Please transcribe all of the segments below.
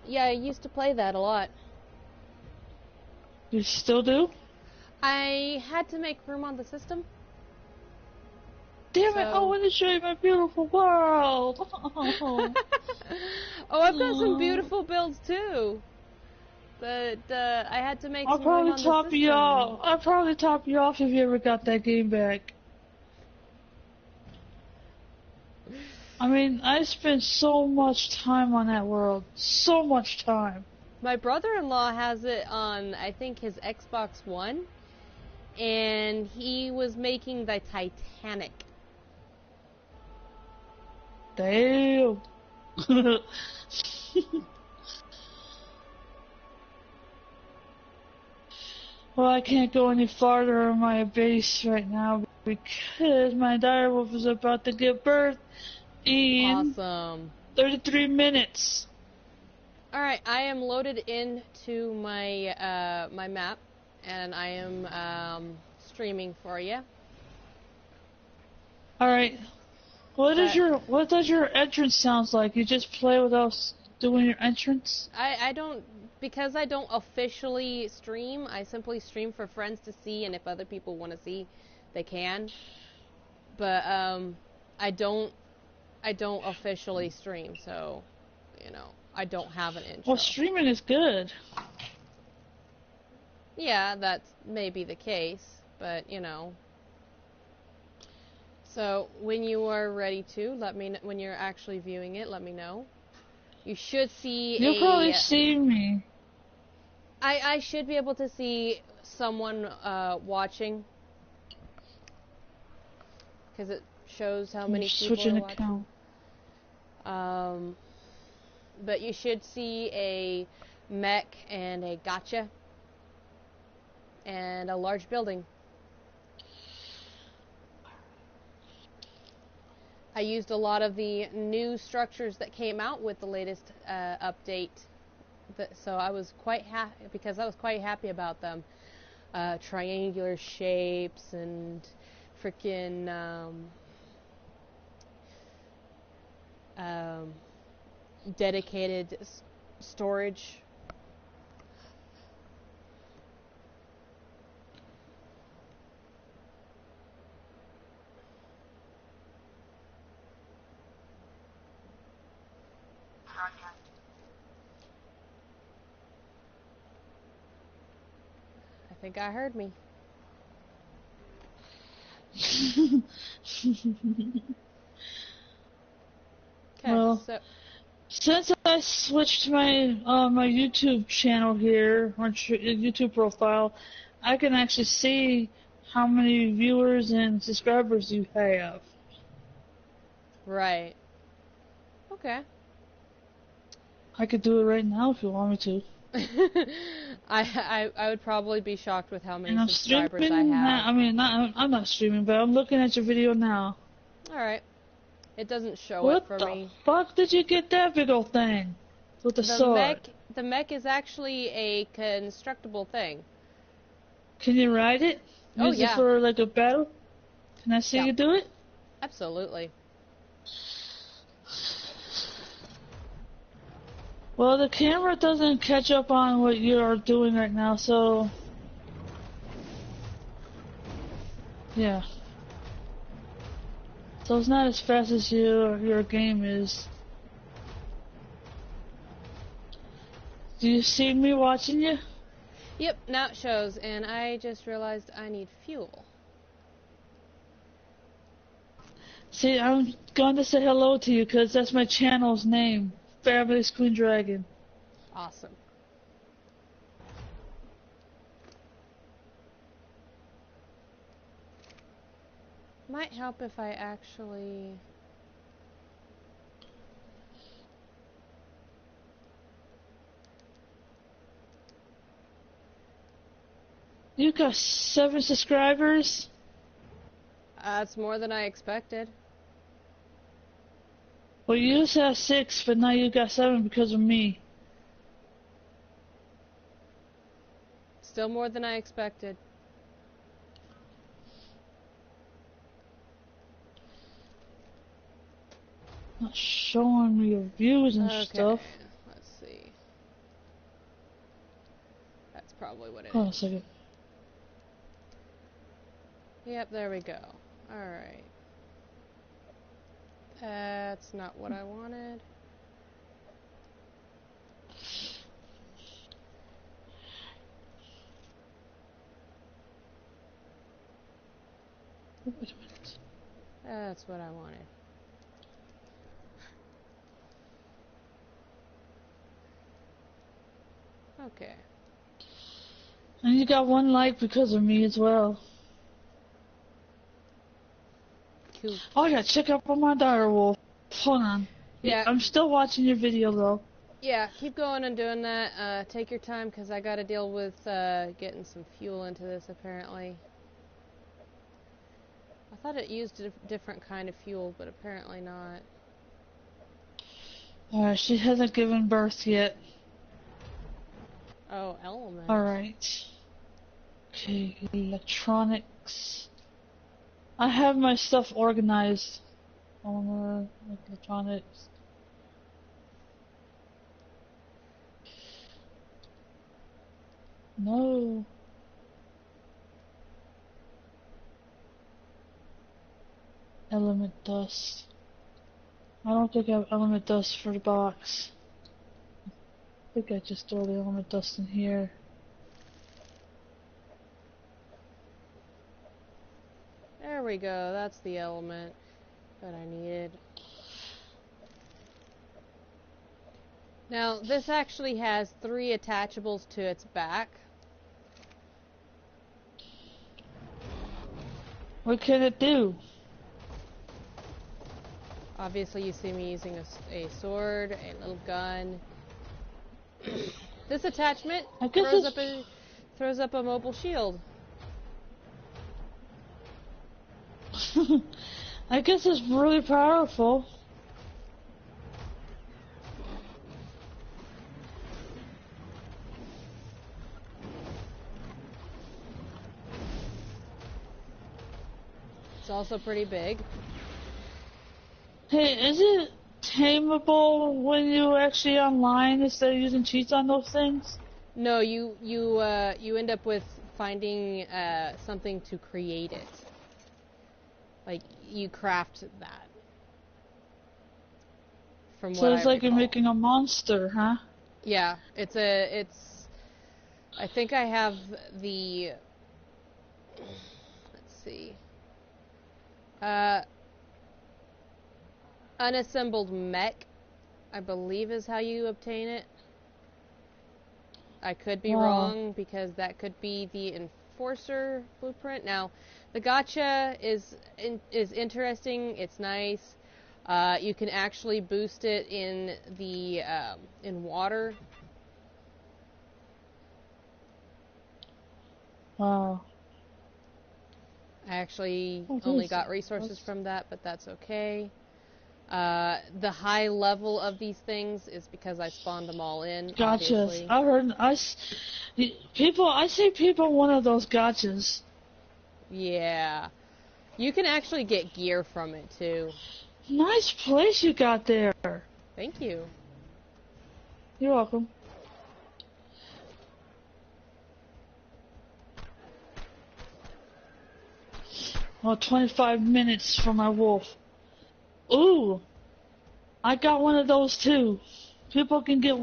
Yeah, I used to play that a lot. You still do? I had to make room on the system. Damn it, I want to show you my beautiful world! Oh, I've got some beautiful builds too. But I had to make some room on the system. I'll probably top you off if you ever got that game back. I mean, I spent so much time on that world. So much time. My brother-in-law has it on, I think, his Xbox One. And he was making the Titanic. Damn. Well, I can't go any farther on my base right now because my direwolf is about to give birth in 33 minutes. Alright, I am loaded into my my map, and I am streaming for you. Alright. What does your entrance sounds like? You just play without doing your entrance? I don't, because I don't officially stream, I simply stream for friends to see, and if other people want to see, they can. But I don't officially stream, so, you know, I don't have an intro. Well, streaming is good. Yeah, that may be the case, but, you know. So, when you are ready to, let me know, when you're actually viewing it, let me know. You should see You'll probably see me. I should be able to see someone watching. Because it shows how many people are watching. Account. But you should see a mech and a gotcha. And a large building. I used a lot of the new structures that came out with the latest update, so I was quite happy about them. Triangular shapes and freaking dedicated storage. I think I heard me. Well, since I switched my my YouTube channel here, or YouTube profile, I can actually see how many viewers and subscribers you have. Right. Okay. I could do it right now if you want me to. I would probably be shocked with how many subscribers I have. I'm not streaming, but I'm looking at your video now. Alright. It doesn't show it for me. What the fuck did you get that big old thing? With the sword? The mech is actually a constructible thing. Can you ride it? Use it for like a battle? Can I see you do it? Absolutely. Well, the camera doesn't catch up on what you are doing right now, so... Yeah. So it's not as fast as your game is. Do you see me watching you? Yep, now it shows, and I just realized I need fuel. See, I'm going to say hello to you because that's my channel's name. Fabulous Queen Dragon. Awesome. Might help if I actually... You got 7 subscribers? That's more than I expected. Well, you used to have 6, but now you got 7 because of me. Still more than I expected. Not showing me your views and stuff. Let's see. probably what it is. Hold on a second. Yep, there we go. Alright. That's not what I wanted. Wait a minute. That's what I wanted. Okay. And you got 1 like because of me as well. Cool. Oh, I gotta check up on my dire wolf. Hold on. Yeah. I'm still watching your video though. Yeah, keep going and doing that. Take your time because I gotta deal with getting some fuel into this apparently. I thought it used a different kind of fuel, but apparently not. Alright, she hasn't given birth yet. Oh, element. Alright. Okay, electronics. I have my stuff organized on electronics. No. Element dust. I don't think I have element dust for the box. I think I just throw the element dust in here. There we go. That's the element that I needed. Now, this actually has 3 attachables to its back. What can it do? Obviously, you see me using a sword, a little gun. This attachment throws up a mobile shield. I guess it's really powerful. It's also pretty big. Hey, is it tameable when you actually online instead of using cheats on those things? No, you end up with finding something to create it. Like you craft that. From what so it's I like recall. you're making a monster, huh? Yeah, it's. I think I have the. Let's see. Unassembled mech, I believe is how you obtain it. I could be wrong because that could be the Enforcer blueprint. Now, the gacha is interesting. It's nice. You can actually boost it in the in water. Wow. I actually only got resources from that, but that's okay. The high level of these things is because I spawned them all in. Gotcha. Obviously. I heard. I see people one of those gotchas. Yeah. You can actually get gear from it too. Nice place you got there. Thank you. You're welcome. Well, 25 minutes for my wolf. Ooh, I got one of those too. People can get,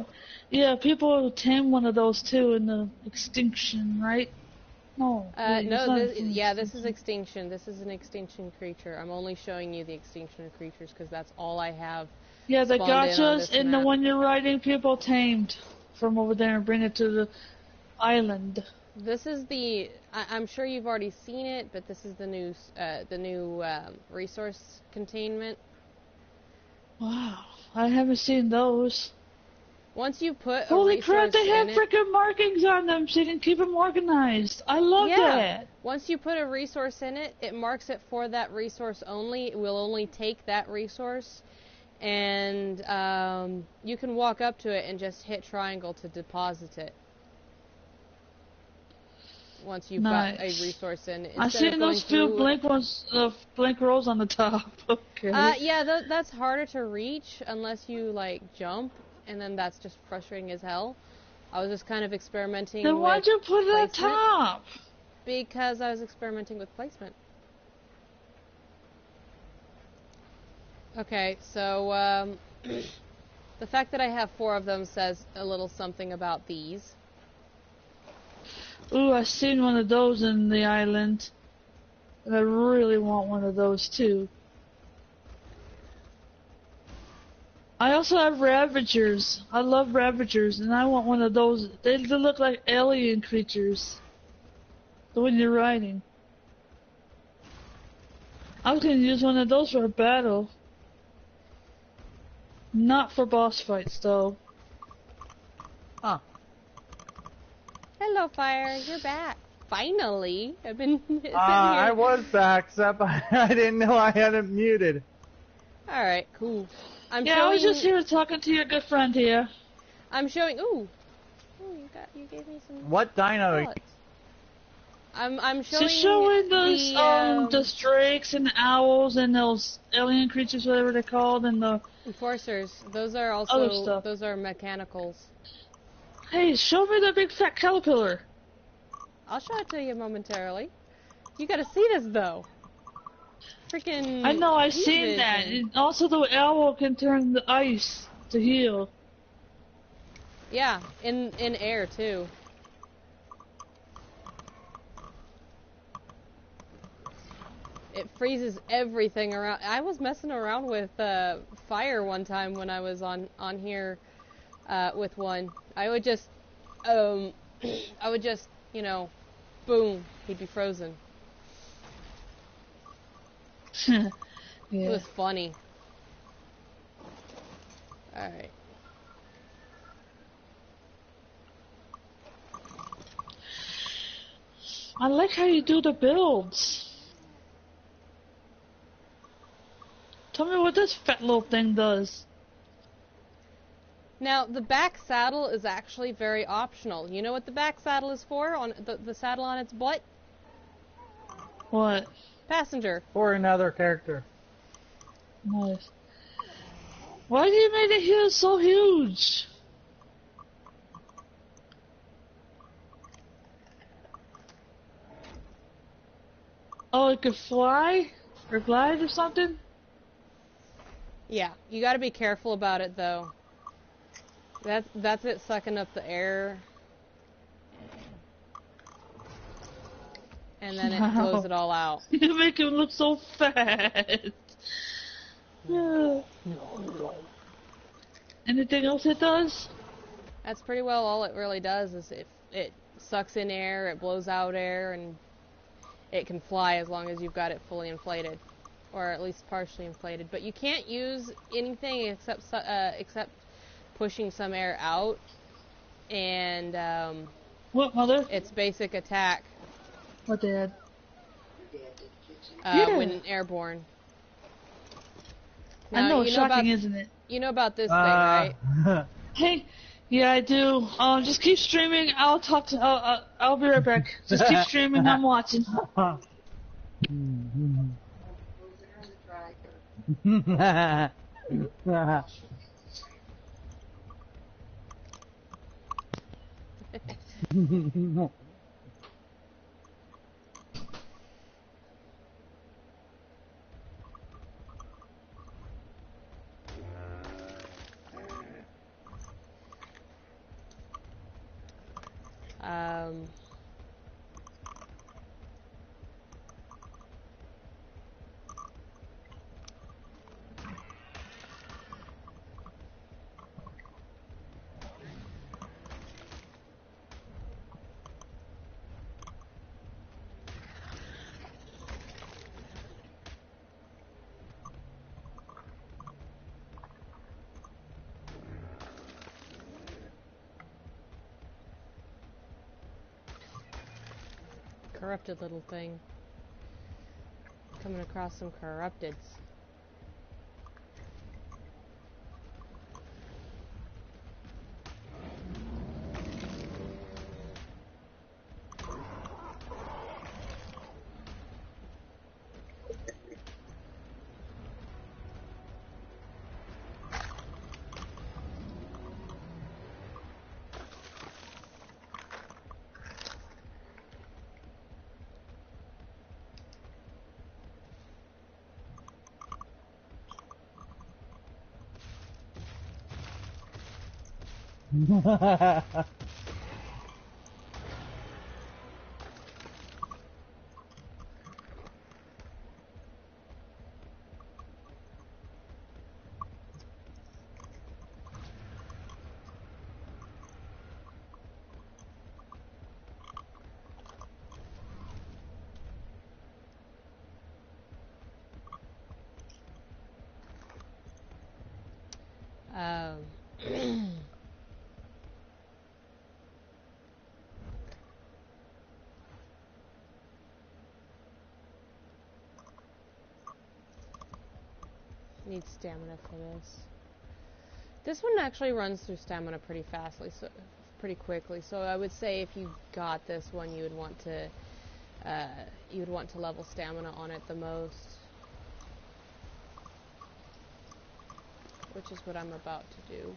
people tame one of those too in the extinction, right? No. This is extinction. This is an extinction creature. I'm only showing you the extinction creatures because that's all I have. Yeah, the gotchas and the one you're riding, people tamed from over there and bring it to the island. This is the. I'm sure you've already seen it, but this is the new resource containment. Wow, I haven't seen those. Once you put holy crap, they have freaking markings on them so you can keep them organized. I love that. Once you put a resource in it, it marks it for that resource only. It will only take that resource, and you can walk up to it and just hit triangle to deposit it. Once you've got a resource in. I've seen those few blank ones, blank rows on the top. Okay. Yeah, that's harder to reach unless you like jump, and then that's just frustrating as hell. I was just kind of experimenting Then why'd you put it at top? Because I was experimenting with placement. Okay, so, the fact that I have 4 of them says a little something about these. Ooh, I seen one of those in the island. And I really want one of those too. I also have Ravagers. I love Ravagers, and I want one of those. They look like alien creatures. The one you're riding. I was gonna use one of those for a battle. Not for boss fights, though. Huh. Hello, Fire. You're back. Finally. I've been sitting here. I was back, except I didn't know I had it muted. Alright, cool. I was just here talking to your good friend here. I'm showing. Ooh, you gave me some. What dino? Pellets. I'm showing. She's showing those the drakes and the owls and those alien creatures, whatever they're called, and the enforcers. Those are also other stuff. Those are mechanicals. Hey, show me the big fat caterpillar. I'll show it to you momentarily. You gotta see this though. Freaking. I know, I've seen that. And also, the owl can turn the ice to heal. Yeah, in air too. It freezes everything around. I was messing around with fire one time when I was on here with one. I would just, you know, boom, he'd be frozen. Yeah. It was funny. Alright. I like how you do the builds. Tell me what this fat little thing does. Now, the back saddle is actually very optional. You know what the back saddle is for? On the saddle on its butt? What? Passenger. For another character. Nice. Why do you make it here so huge? Oh, it could fly? Or glide or something? Yeah, you gotta be careful about it though. That's it sucking up the air. And then it blows it all out. You make him look so fat. Yeah. Anything else it does? That's pretty well all it really does is it sucks in air, it blows out air, and it can fly as long as you've got it fully inflated. Or at least partially inflated. But you can't use anything except pushing some air out. And, What, Mother? its basic attack. What, Dad? When airborne. Now, I know, it's shocking, about, isn't it? You know about this thing, right? Hey, yeah, I do. Just keep streaming. I'll talk to. I'll be right back. Just keep streaming. I'm watching. Corrupted little thing. Coming across some corrupteds. Need stamina for this. This one actually runs through stamina pretty quickly. So I would say if you got this one, you would want to level stamina on it the most, which is what I'm about to do.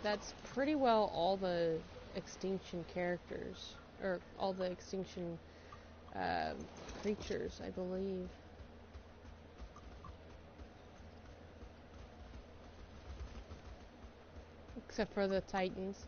That's pretty well all the extinction characters, or all the extinction creatures, I believe. Except for the Titans.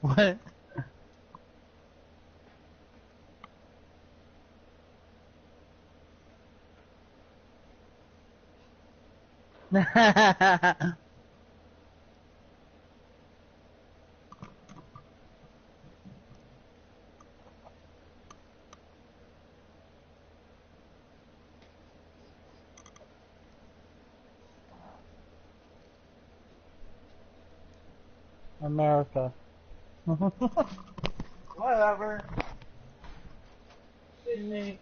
What? America. Whatever. Sydney.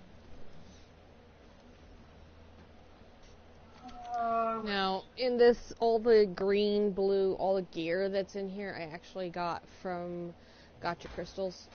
Now, in this, all the green, blue, all the gear that's in here, I actually got from Gotcha Crystals.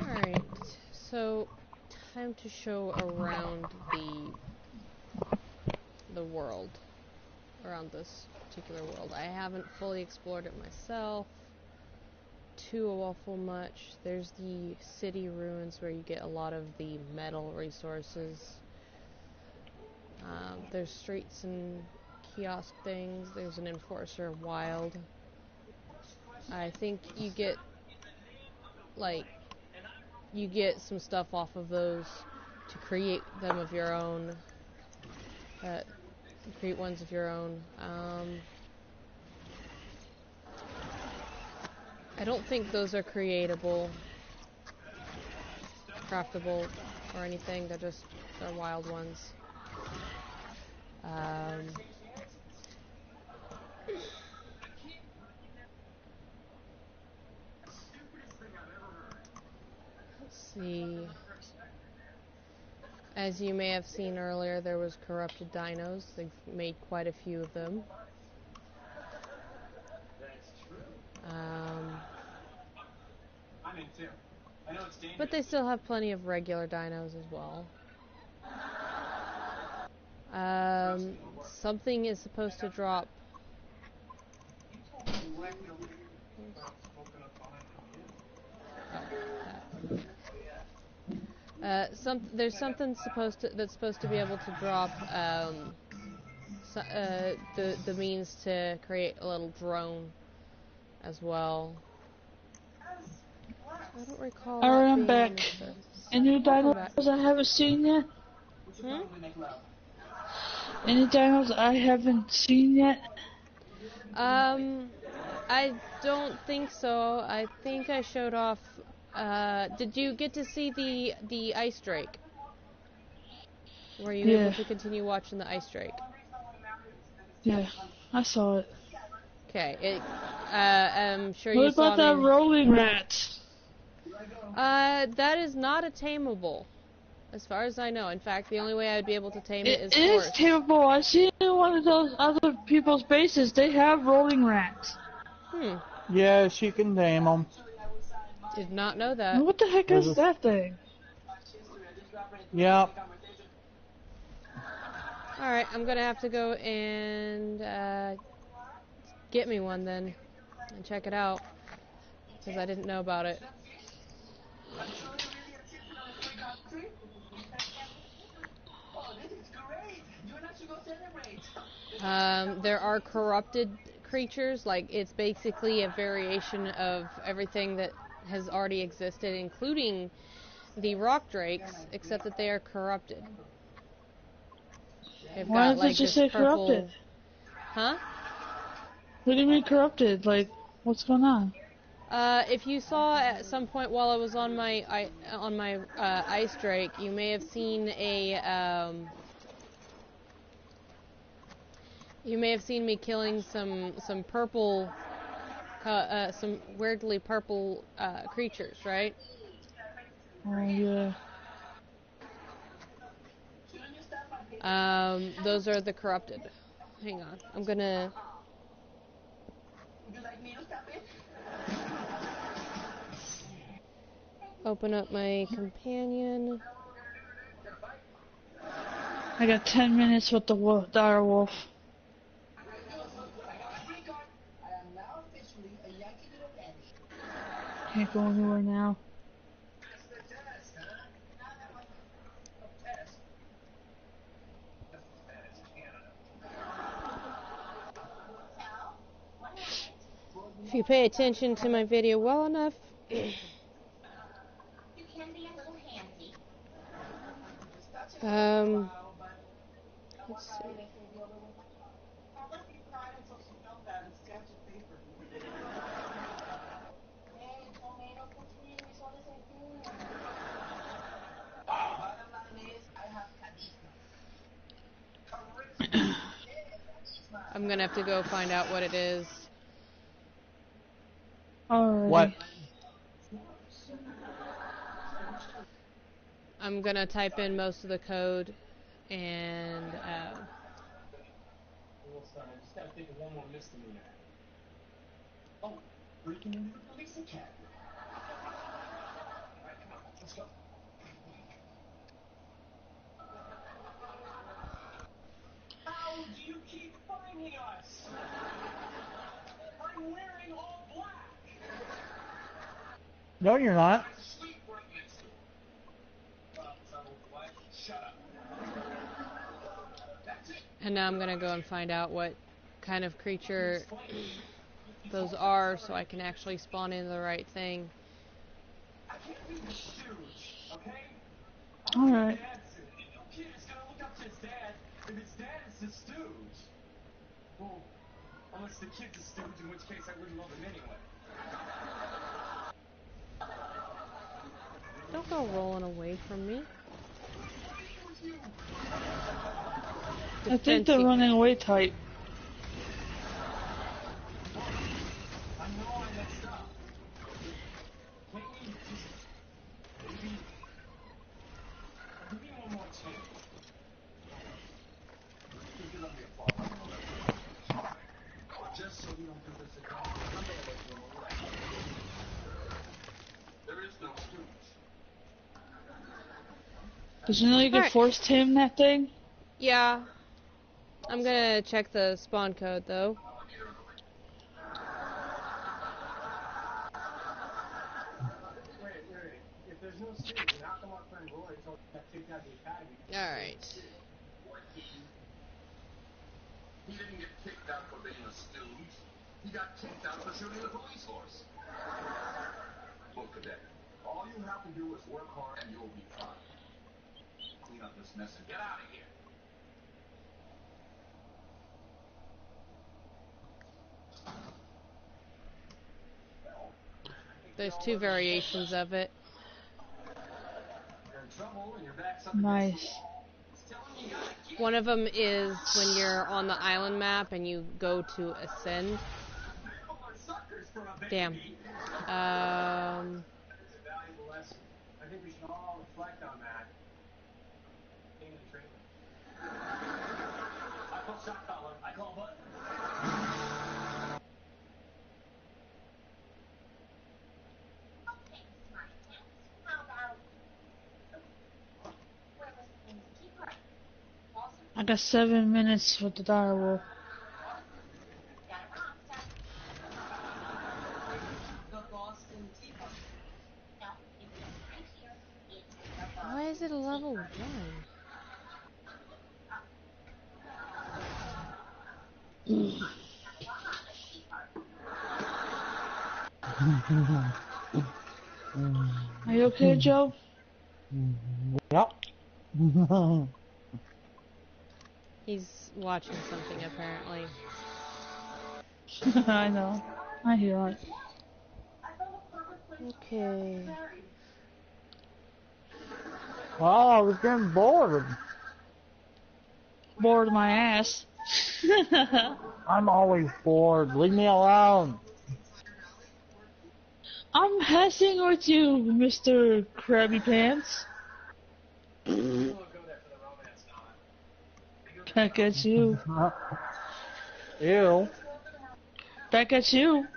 Alright, so time to show around the world, around this particular world. I haven't fully explored it myself too awful much. There's the city ruins where you get a lot of the metal resources. There's streets and kiosk things. There's an enforcer wild. I think you get some stuff off of those to create them of your own. Create ones of your own. I don't think those are creatable, craftable, or anything. They're wild ones. Let's see. As you may have seen earlier, there was corrupted dinos. They've made quite a few of them. But they still have plenty of regular dinos as well. Something is supposed to drop. There's something that's supposed to be able to drop the means to create a little drone as well. I don't recall. I'm back. Any dinos I haven't seen yet? Any dinos I haven't seen yet? I don't think so. I think I showed off. Did you get to see the ice drake? Were you able to continue watching the ice drake? Yeah, I saw it. Okay, I'm sure you saw. What about that rolling rat? That is not a tameable, as far as I know. In fact, the only way I would be able to tame it is force. It is tameable. I see in one of those other people's bases, they have rolling rats. Yes, you can tame them. Did not know that. What the heck is that thing? Yep. Alright, I'm gonna have to go and get me one then and check it out, because I didn't know about it. There are corrupted creatures, like it's basically a variation of everything that has already existed, including the rock drakes, except that they are corrupted. They've Why got like did you this say purple... corrupted? Huh? What do you mean corrupted? Like, what's going on? If you saw at some point while I was on my ice drake, you may have seen you may have seen me killing some purple, some weirdly purple creatures, right? Oh yeah. Those are the corrupted. Hang on, I'm gonna. Open up my companion. I got 10 minutes with the dire wolf. Can't go anywhere now. If you pay attention to my video well enough, let's see. I'm gonna have to go find out what it is. Alright. What? I'm gonna type in most of the code and just gotta think of one more misdemeanor. Oh, breaking into the police academy. Alright, come on, let's go. How do you keep finding us? I'm wearing all black. No, you're not. Sleep right next to him. Shut up. And now I'm gonna go and find out what kind of creature those are so I can actually spawn in the right thing. Alright. Unless the kid's a stooge, in which case I wouldn't love him anyway. Don't go rolling away from me. I think they're running away type. I know I messed up. Can't we just maybe give me one more chance? If you let me apply, just so we don't do this again, I'm gonna let you away. There is no stooge. Did you know you can force tame that thing? Yeah. I'm gonna check the spawn code though. Wait. If there's no stooge, then how come our friend Roy told you got kicked out of the academy? Alright. He didn't get kicked out for being a stooge. He got kicked out for shooting the police horse. Look, Cadet, all you have to do is work hard and you'll be fine. Clean up this mess and get out of here. There's two variations of it. You're in trouble and your back's up Nice. One of them is when you're on the island map and you go to ascend. Damn. It's a valuable lesson. I think we should all reflect on that. In the trailer. I call shot caller. I call button. I got 7 minutes with the direwolf. Why is it a level 1? Are you okay, Joe? Yep. He's watching something apparently. I know. I hear it. Okay. Oh, I was getting bored. Bored my ass. I'm always bored. Leave me alone. I'm messing with you, Mr. Krabby Pants. Back at you. Ew. Back at you.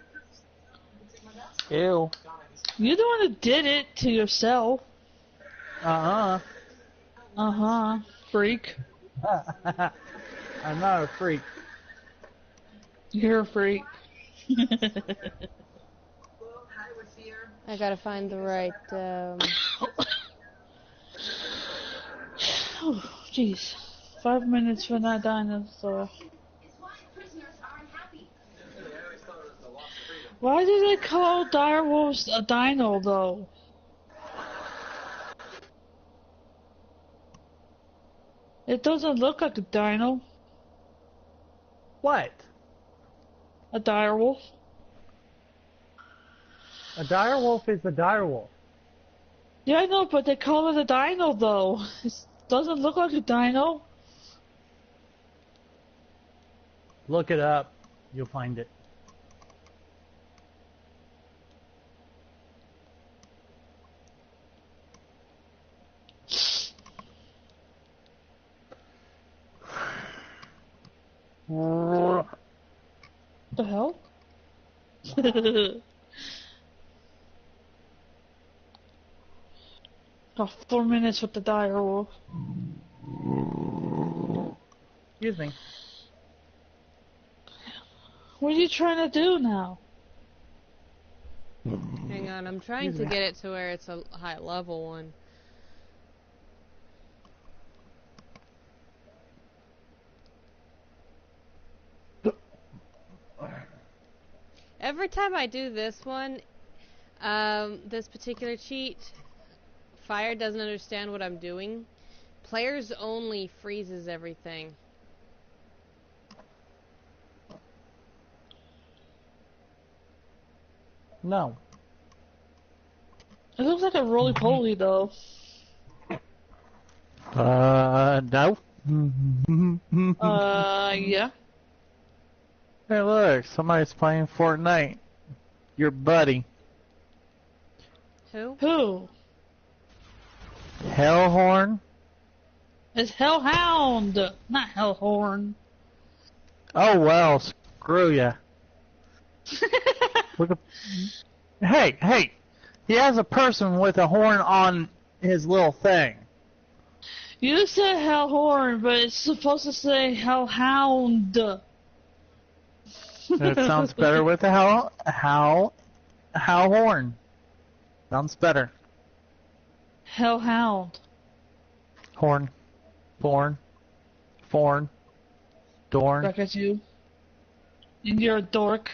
Ew. You're the one who did it to yourself. Uh-huh. Uh-huh. Freak. I'm not a freak. You're a freak. I gotta find the right, Oh, jeez. 5 minutes for that dinosaur. Why do they call direwolves a dino, though? It doesn't look like a dino. What? A direwolf. A direwolf is a direwolf. Yeah, I know, but they call it a dino, though. It doesn't look like a dino. Look it up. You'll find it. What the hell? Got 4 minutes with the direwolf. Excuse me. What are you trying to do now? hang on, I'm trying to get it to where it's a high level one. Every time I do this one, this particular cheat, Fire doesn't understand what I'm doing. Players only freezes everything. No. It looks like a roly-poly, though. No. Yeah. Hey, look, somebody's playing Fortnite. Your buddy. Who? Who? Hellhorn? It's Hellhound, not Hellhorn. Oh, well, screw ya. Look at... Hey! He has a person with a horn on his little thing. You said Hellhorn, but it's supposed to say Hellhound. It sounds better with a horn. Sounds better. Hellhound. Horn. Forn. Dorn. Back at you. And you're a dork.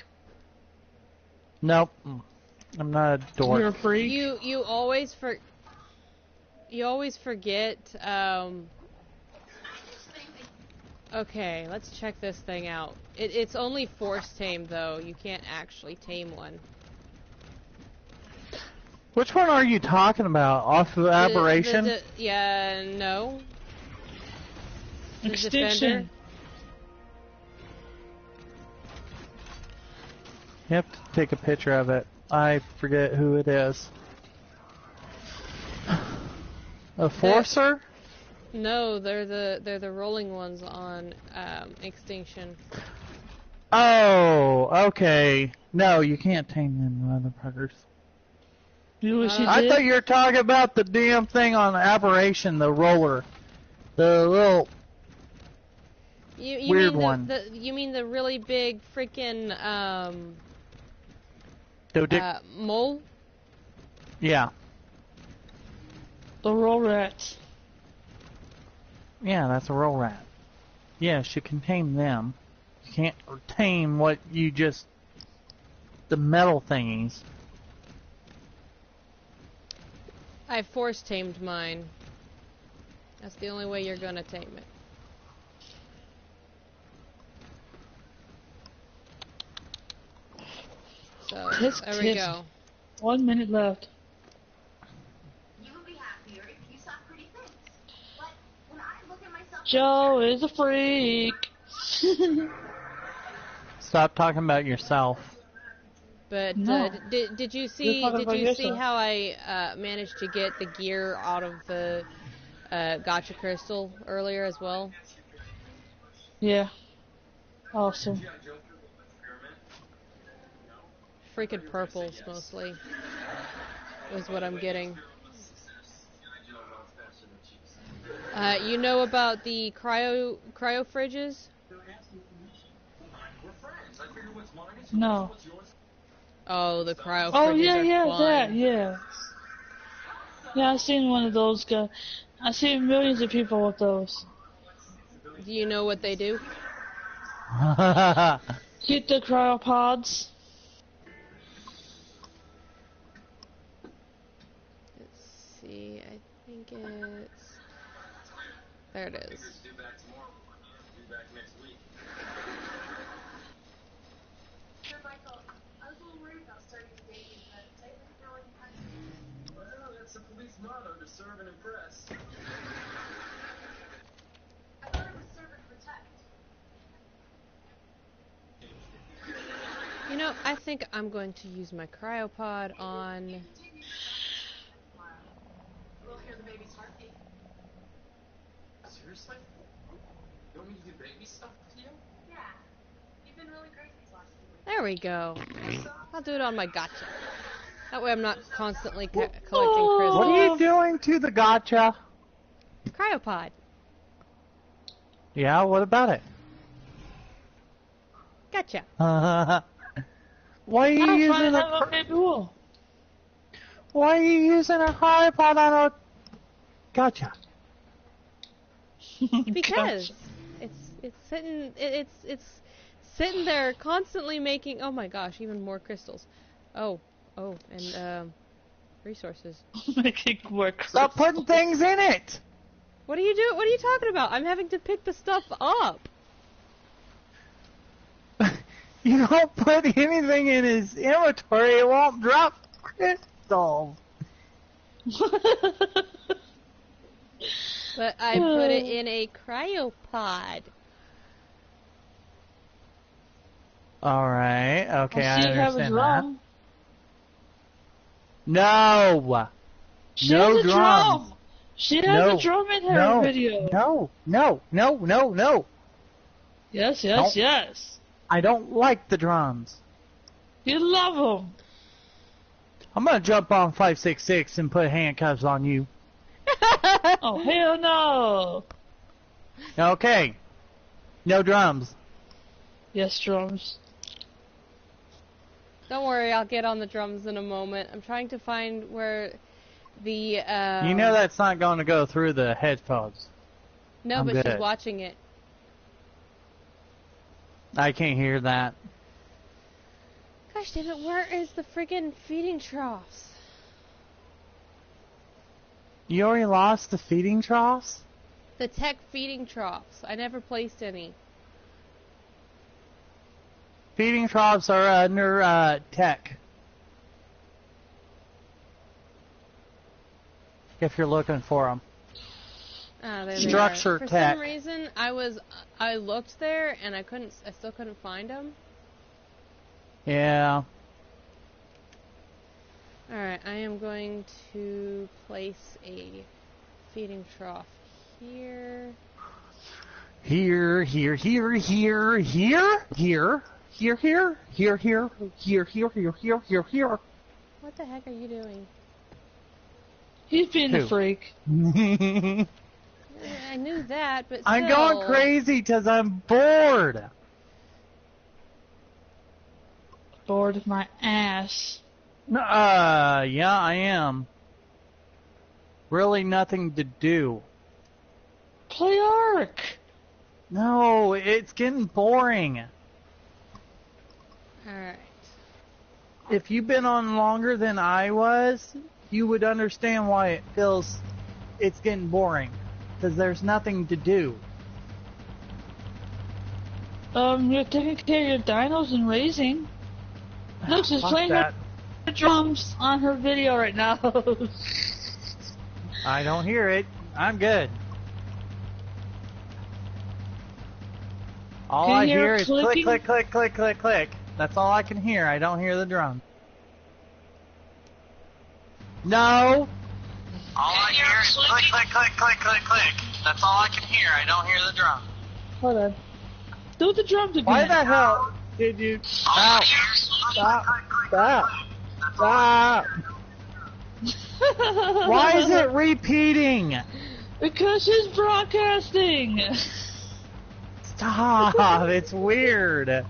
Nope. I'm not a dork. You're a freak. You always forget. Okay, let's check this thing out. It's only force tame though. You can't actually tame one. Which one are you talking about? Off of Aberration? Yeah, no. The Extinction. Defender. You have to take a picture of it. I forget who it is. A Forcer? No, they're the rolling ones on Extinction. Oh, okay. No, you can't tame them motherfuckers. You wish you I did? thought you were talking about the damn thing on Aberration, the roller. The little You weird mean one. You mean the really big freaking mole? Yeah. The roll rats. Yeah, that's a roll rat. Yes, you can tame them. You can't tame what you just... the metal thingies. I force tamed mine. That's the only way you're gonna tame it. So, there we go. 1 minute left. You will be happier if you saw pretty things. But when I look at myself, Joe is a freak. Stop talking about yourself. But No. did you see how I managed to get the gear out of the gotcha crystal earlier as well? Yeah. Awesome. Freaking purples mostly is what I'm getting. You know about the cryo fridges? No. Oh, the cryo fridges Oh, yeah, are fun. that, yeah. Yeah, I've seen one of those guys. I've seen millions of people with those. Do you know what they do? Keep the cryopods. Let's see, I think it's... There it is. Sir Michael, I was a little worried about starting to date you, but I didn't know any kind of... Well, that's the police motto, to serve and impress. I thought it was serve and protect. You know, I think I'm going to use my cryopod on... We'll hear the baby's heartbeat. Seriously? You want me to do baby stuff to you? Yeah. You've been really great these last few weeks. There we go. I'll do it on my gotcha. That way I'm not constantly collecting crystals. What are you doing to the gotcha? Cryopod. Yeah, what about it? Gotcha. Why are you using Why are you using a cryopod on a gotcha? Because it's sitting there constantly making... Oh my gosh, even more crystals. Oh, and resources. Making more crystals. Stop putting things in it! What are you doing? What are you talking about? I'm having to pick the stuff up. You don't put anything in his inventory, it won't drop crystals. But I put it in a cryopod. Alright, okay, I understand that. Drum. No! She no has a drums. drum. She has a drum in her video. No. Yes. I don't like the drums. You love them. I'm gonna jump on 566 and put handcuffs on you. Oh, hell no. Okay. No drums. Yes, drums. Don't worry, I'll get on the drums in a moment. I'm trying to find where the... You know that's not going to go through the headphones. No, I'm but good. she's watching it. I can't hear that. Gosh damn it, where is the friggin' feeding troughs? You already lost the feeding troughs? The tech feeding troughs. I never placed any. Feeding troughs are under tech. If you're looking for them. Ah, there Structure they are. tech. For some reason, I looked there and I still couldn't find them. Yeah. Alright, I am going to place a feeding trough here. Here. What the heck are you doing? He's being a freak. I knew that, but still. I'm going crazy because I'm bored. Bored of my ass. Yeah, I am. Really nothing to do. Play Ark. No, it's getting boring. Alright. If you've been on longer than I was, you would understand why it's getting boring. Because there's nothing to do. You're taking care of your dinos and raising. Look, she's playing her drums on her video right now. I don't hear it. I'm good. All I hear is click, click, click, click, click, click. That's all I can hear. I don't hear the drum. No! All I hear is click, click, click, click, click, click. That's all I can hear. I don't hear the drum. Hold on. Do the drums again. Why the hell did you... Ow. Stop. Why is it repeating? Because she's broadcasting. Stop. It's weird.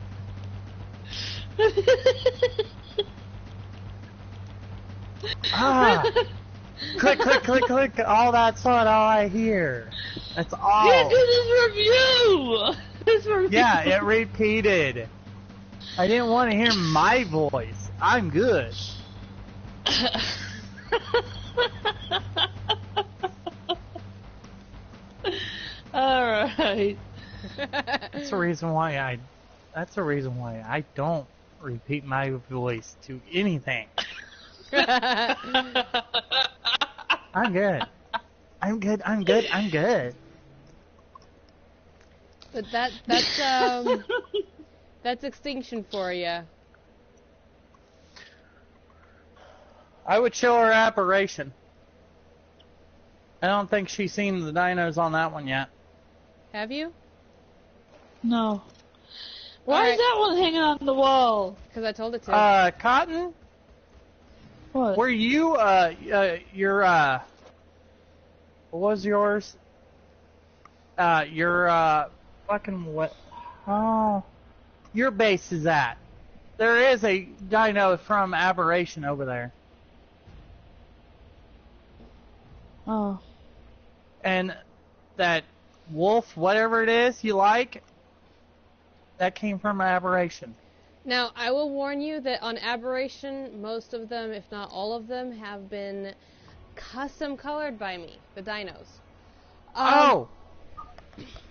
Click, click, click, click. All that's not all I hear. That's all. Yeah, this is review. This review. Yeah, it repeated. I didn't want to hear my voice. I'm good. Alright. That's the reason why I don't repeat my voice to anything. I'm good. But that's extinction for you. I would show her Apparition. I don't think she's seen the dinos on that one yet. Have you? No. Why is that one hanging on the wall? Because I told it to. Cotton? What? Were you, what was yours? Fucking what? Oh, your base is at. There is a dino from Aberration over there. Oh. And that wolf, whatever it is you like, That came from Aberration. Now, I will warn you that on Aberration, most of them, if not all of them, have been custom colored by me, the dinos.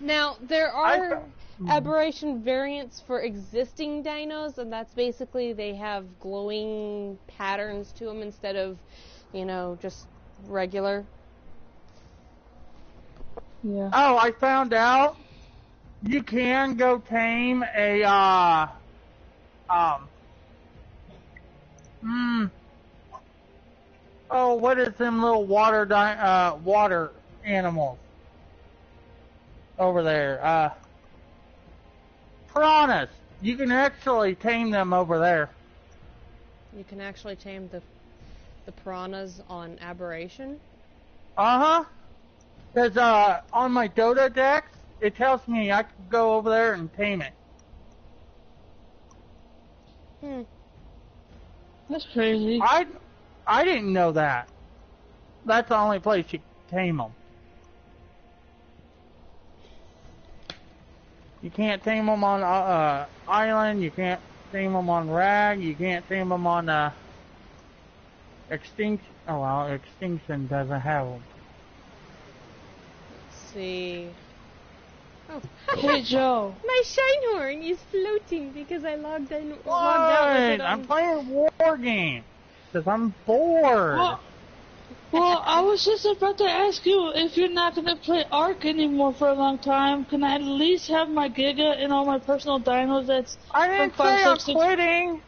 Now, there are Aberration variants for existing dinos, and that's basically they have glowing patterns to them instead of, just regular. Yeah. Oh, I found out you can go tame a, what is them little water animals over there? Piranhas. You can actually tame them over there. You can actually tame the piranhas on Aberration? Uh-huh. Because, on my Dota deck, it tells me I can go over there and tame it. That's crazy. I didn't know that. That's the only place you can tame them. You can't tame them on island. You can't tame them on rag. You can't tame them on extinction. Oh well, extinction doesn't have them. Let's see. Oh, hey Joe. My Shinehorn is floating because I logged out with it. I'm playing war games because I'm bored. Well, I was just about to ask you, if you're not going to play Ark anymore for a long time, can I at least have my Giga and all my personal dinos that's... I didn't say I'm quitting!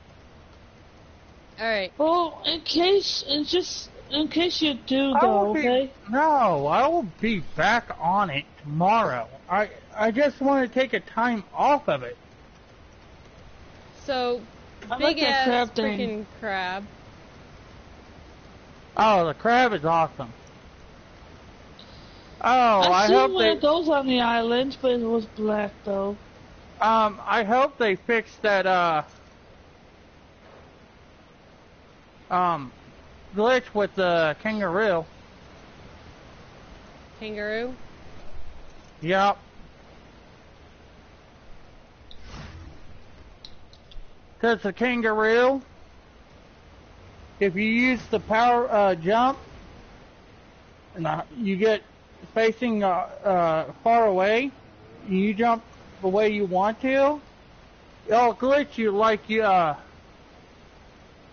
Alright. Well, in case you do, though, okay? No, I will be back on it tomorrow. I just want to take a time off of it. So, big-ass freaking crab. Oh, the crab is awesome. Oh, I seen one of those on the island, but it was black though. I hope they fix that glitch with the kangaroo. Kangaroo? Yep. Because the kangaroo, if you use the power jump, and you get facing far away, you jump the way you want to, it'll glitch you like you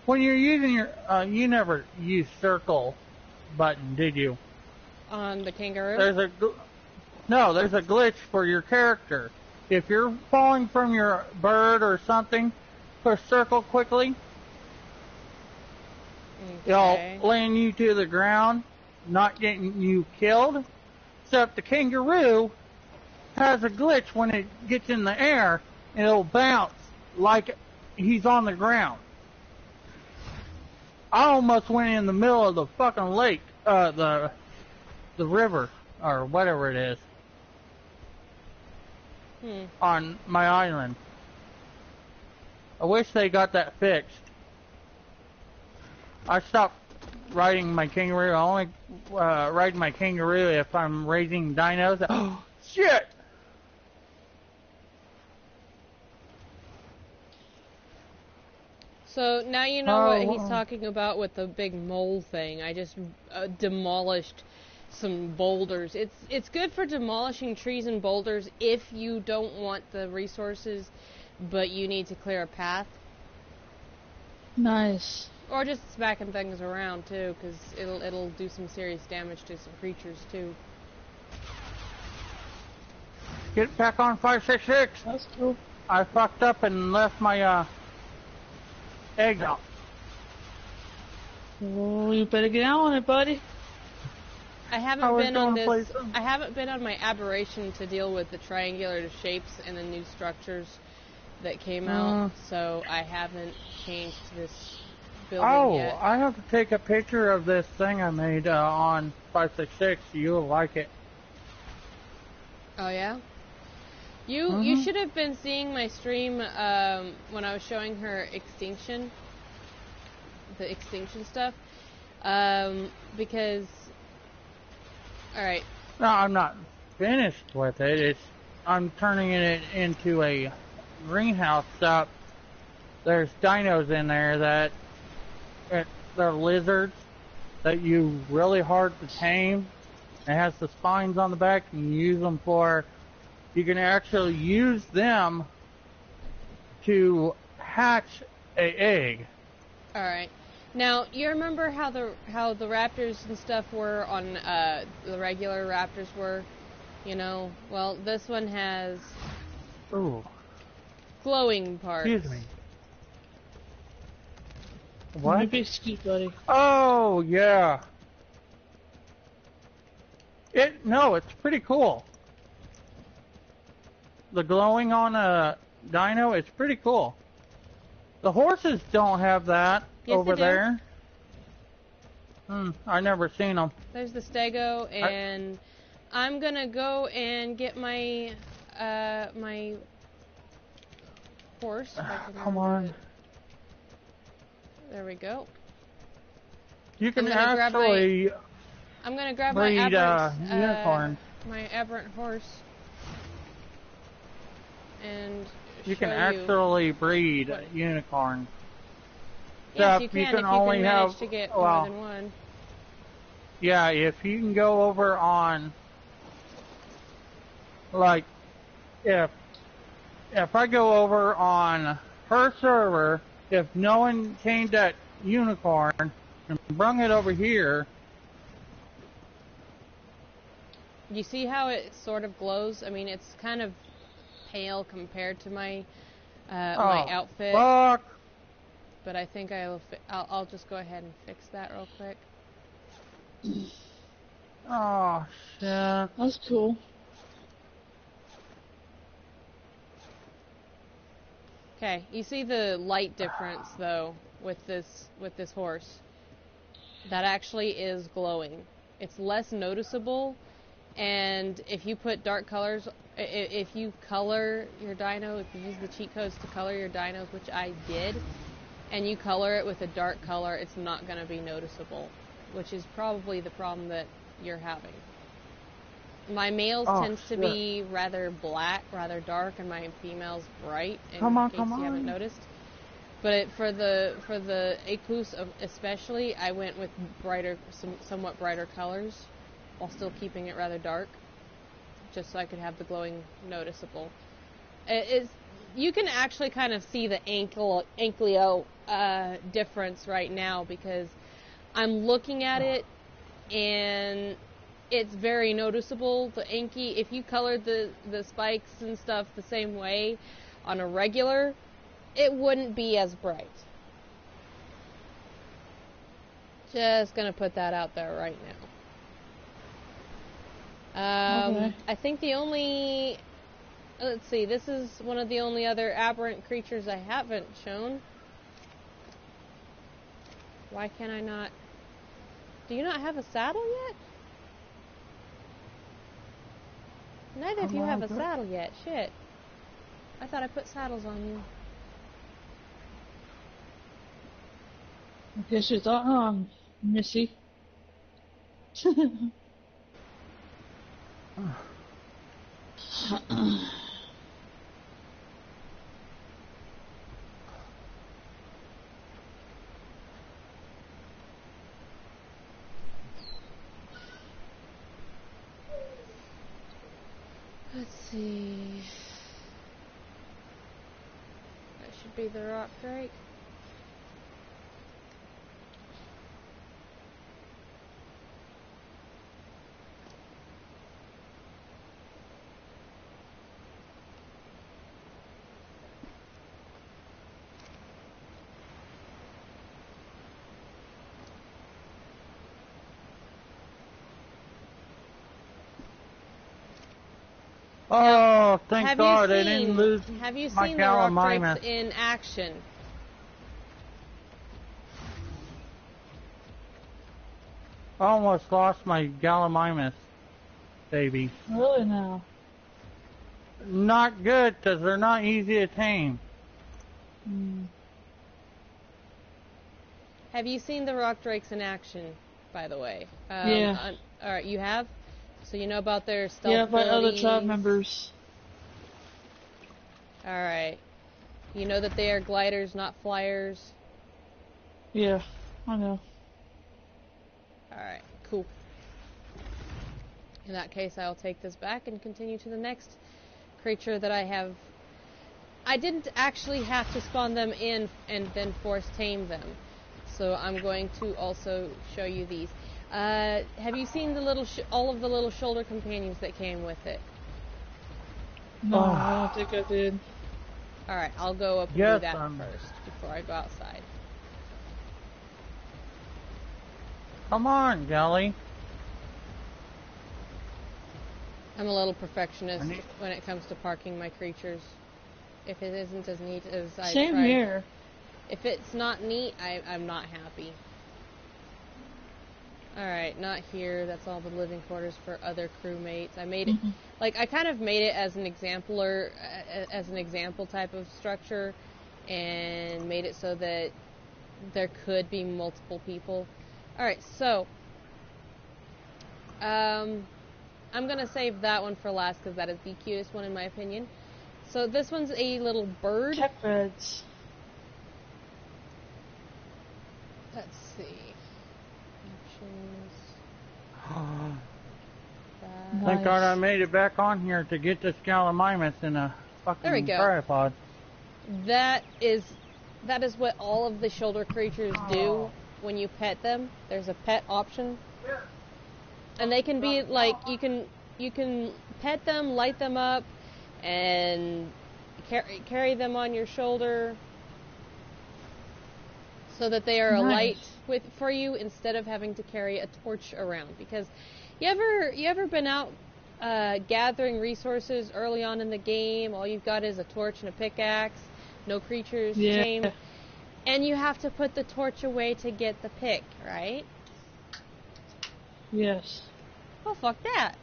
when you're using your you never use circle button, did you? On the kangaroo? There's a glitch for your character. If you're falling from your bird or something, push circle quickly. Okay. It'll land you to the ground, not getting you killed. Except the kangaroo has a glitch when it gets in the air, and it'll bounce like he's on the ground. I almost went in the middle of the fucking lake, the river, or whatever it is, on my island. I wish they got that fixed. I stopped riding my kangaroo. I only ride my kangaroo if I'm raising dinos. Oh, shit! So now you know what he's talking about with the big mole thing. I just demolished some boulders. It's good for demolishing trees and boulders if you don't want the resources, but you need to clear a path. Nice. Or just smacking things around too, because it'll do some serious damage to some creatures too. Get back on 566. That's cool. I fucked up and left my egg out. Oh, you better get out on it, buddy. I haven't been on my aberration to deal with the triangular shapes and the new structures that came out, so I haven't changed this building yet. I have to take a picture of this thing I made on 566. You'll like it. Oh yeah? You should have been seeing my stream when I was showing her extinction, the extinction stuff, because. All right. No, I'm not finished with it. I'm turning it into a greenhouse stuff, there's dinos in there that they're lizards that you really hard to tame. It has the spines on the back, and you use them for. You can actually use them to hatch a egg. All right. Now, you remember how the raptors and stuff were on the regular raptors were, you know? Well, this one has glowing parts. Excuse me. What? Maybe excuse, buddy. Oh yeah. No, it's pretty cool. The glowing on a dino, it's pretty cool. The horses don't have that over there. I never seen them. There's the stego, and I'm gonna go and get my my horse. Come on. There we go. You can actually. I'm gonna grab breed, my unicorn. My aberrant horse, and you can actually breed unicorn. Yes, you can if you only can have manage to get more than one. Yeah, if you can go over on, like, if I go over on her server, if no one tamed that unicorn and brung it over here. You see how it sort of glows? I mean, it's kind of pale compared to my my outfit. Fuck. But I think I'll just go ahead and fix that real quick. Oh shit. That's cool. Okay, you see the light difference though with this horse. That actually is glowing. It's less noticeable, and if you put dark colors, if you color your dino, if you use the cheat codes to color your dinos, which I did, and you color it with a dark color, it's not going to be noticeable, which is probably the problem that you're having. My males tends to be rather black, rather dark, and my females bright, in case you haven't noticed. But for the Ecluse especially, I went with somewhat brighter colors, while still keeping it rather dark, just so I could have the glowing noticeable. You can actually kind of see the ankylo difference right now, because I'm looking at it and it's very noticeable. The Anki, if you colored the spikes and stuff the same way on a regular, it wouldn't be as bright. Just gonna put that out there right now. Okay. I think the only... Let's see, this is one of the only other aberrant creatures I haven't shown. Why can I not... Do you not have a saddle yet? Neither of you have a saddle yet. Shit. I thought I put saddles on you. I guess you thought, Missy. Let's see. That should be the rock drake. Oh, thank God I didn't lose my Have you seen the rock drakes in action? I almost lost my Gallimimus baby. Really now? Not good, because they're not easy to tame. Have you seen the rock drakes in action, by the way? Yeah. Alright, you have? So you know about their stealth Yeah, by other abilities? tribe members. Alright. You know that they are gliders, not flyers. Yeah, I know. Alright, cool. In that case, I'll take this back and continue to the next creature that I have. I didn't actually have to spawn them in and then force tame them. So I'm going to also show you these. Have you seen the little all of the little shoulder companions that came with it? No, I don't think I did. Alright, I'll go up and do that first before I go outside. Come on, Jelly. I'm a little perfectionist when it comes to parking my creatures. If it isn't as neat as I Same tried. here. If it's not neat, I'm not happy. Alright, not here. That's all the living quarters for other crewmates. I made it, like, I kind of made it as an exemplar, as an example type of structure, and made it so that there could be multiple people. Alright, so, I'm gonna save that one for last because that is the cutest one in my opinion. So this one's a little bird. Tech beds. Let's see. Options. Thank God I made it back on here to get this Gallimimus in a fucking tripod. That is what all of the shoulder creatures do when you pet them. There's a pet option. And they can be like, you can pet them, light them up, and carry them on your shoulder so that they are a light for you instead of having to carry a torch around. Because you ever been out gathering resources early on in the game, all you've got is a torch and a pickaxe, no creatures tamed, and you have to put the torch away to get the pick, right? Yes. Oh, fuck that.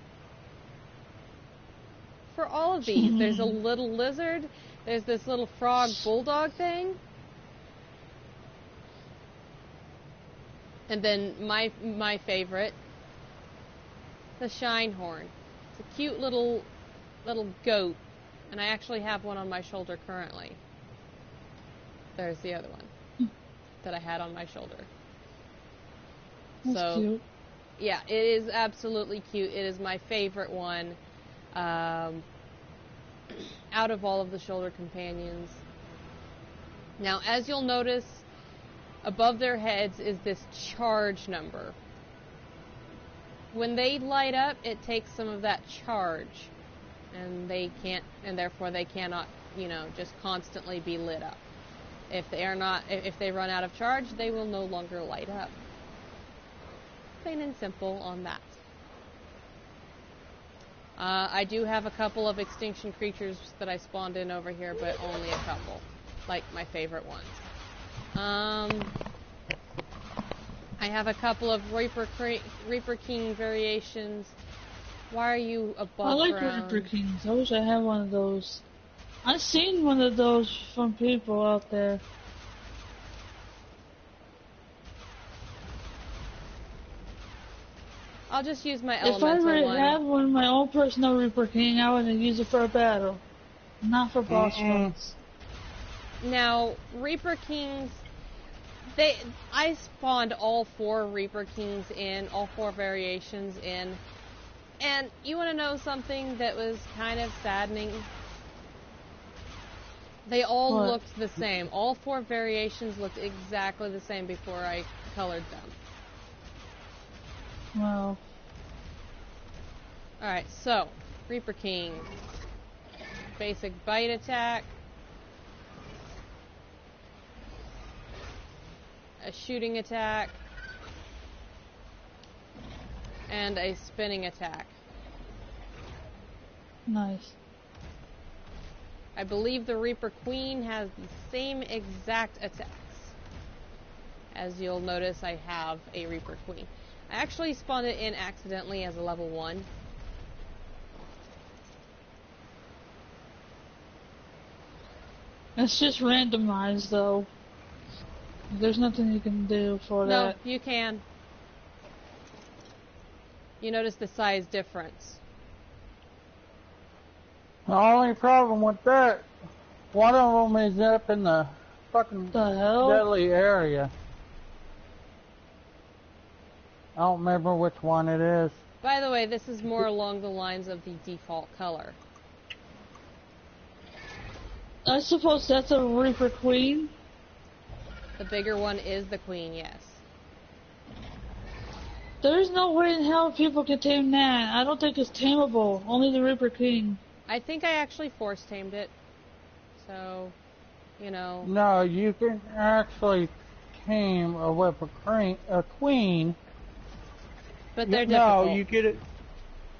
For all of these, there's a little lizard, there's this little frog bulldog thing, and then my favorite, the Shinehorn. It's a cute little goat, and I actually have one on my shoulder currently. There's the other one that I had on my shoulder. That's cute. Yeah, it is absolutely cute. It is my favorite one out of all of the shoulder companions. Now, as you'll notice, above their heads is this charge number. When they light up, it takes some of that charge, and therefore they cannot, just constantly be lit up. If they run out of charge, they will no longer light up. Plain and simple on that. I do have a couple of extinction creatures that I spawned in over here, but only a couple. Like my favorite ones. I have a couple of Reaper King variations. Why are you above I like ground? Reaper Kings. I wish I had one of those. I've seen one of those from people out there. I'll just use my elemental one. If I had one of my own personal Reaper King, I would use it for a battle, not for boss fights. Now, Reaper Kings, I spawned all 4 Reaper Kings in, all 4 variations in, and you want to know something that was kind of saddening? They all looked the same. All 4 variations looked exactly the same before I colored them. Wow. Alright, so, Reaper King. Basic bite attack. A shooting attack. And a spinning attack. Nice. I believe the Reaper Queen has the same exact attacks. As you'll notice, I have a Reaper Queen. I actually spawned it in accidentally as a level 1. It's just randomized, though. There's nothing you can do for that. No, you can. You notice the size difference. The only problem with that One of them is up in the fucking deadly area. I don't remember which one it is. By the way, this is more along the lines of the default color. I suppose that's a Reaper Queen? The bigger one is the queen, yes. There's no way in hell people can tame that. I don't think it's tameable. Only the Reaper King. I think I actually force tamed it. So, you know. No, you can actually tame a queen. But they're difficult. No, you get it.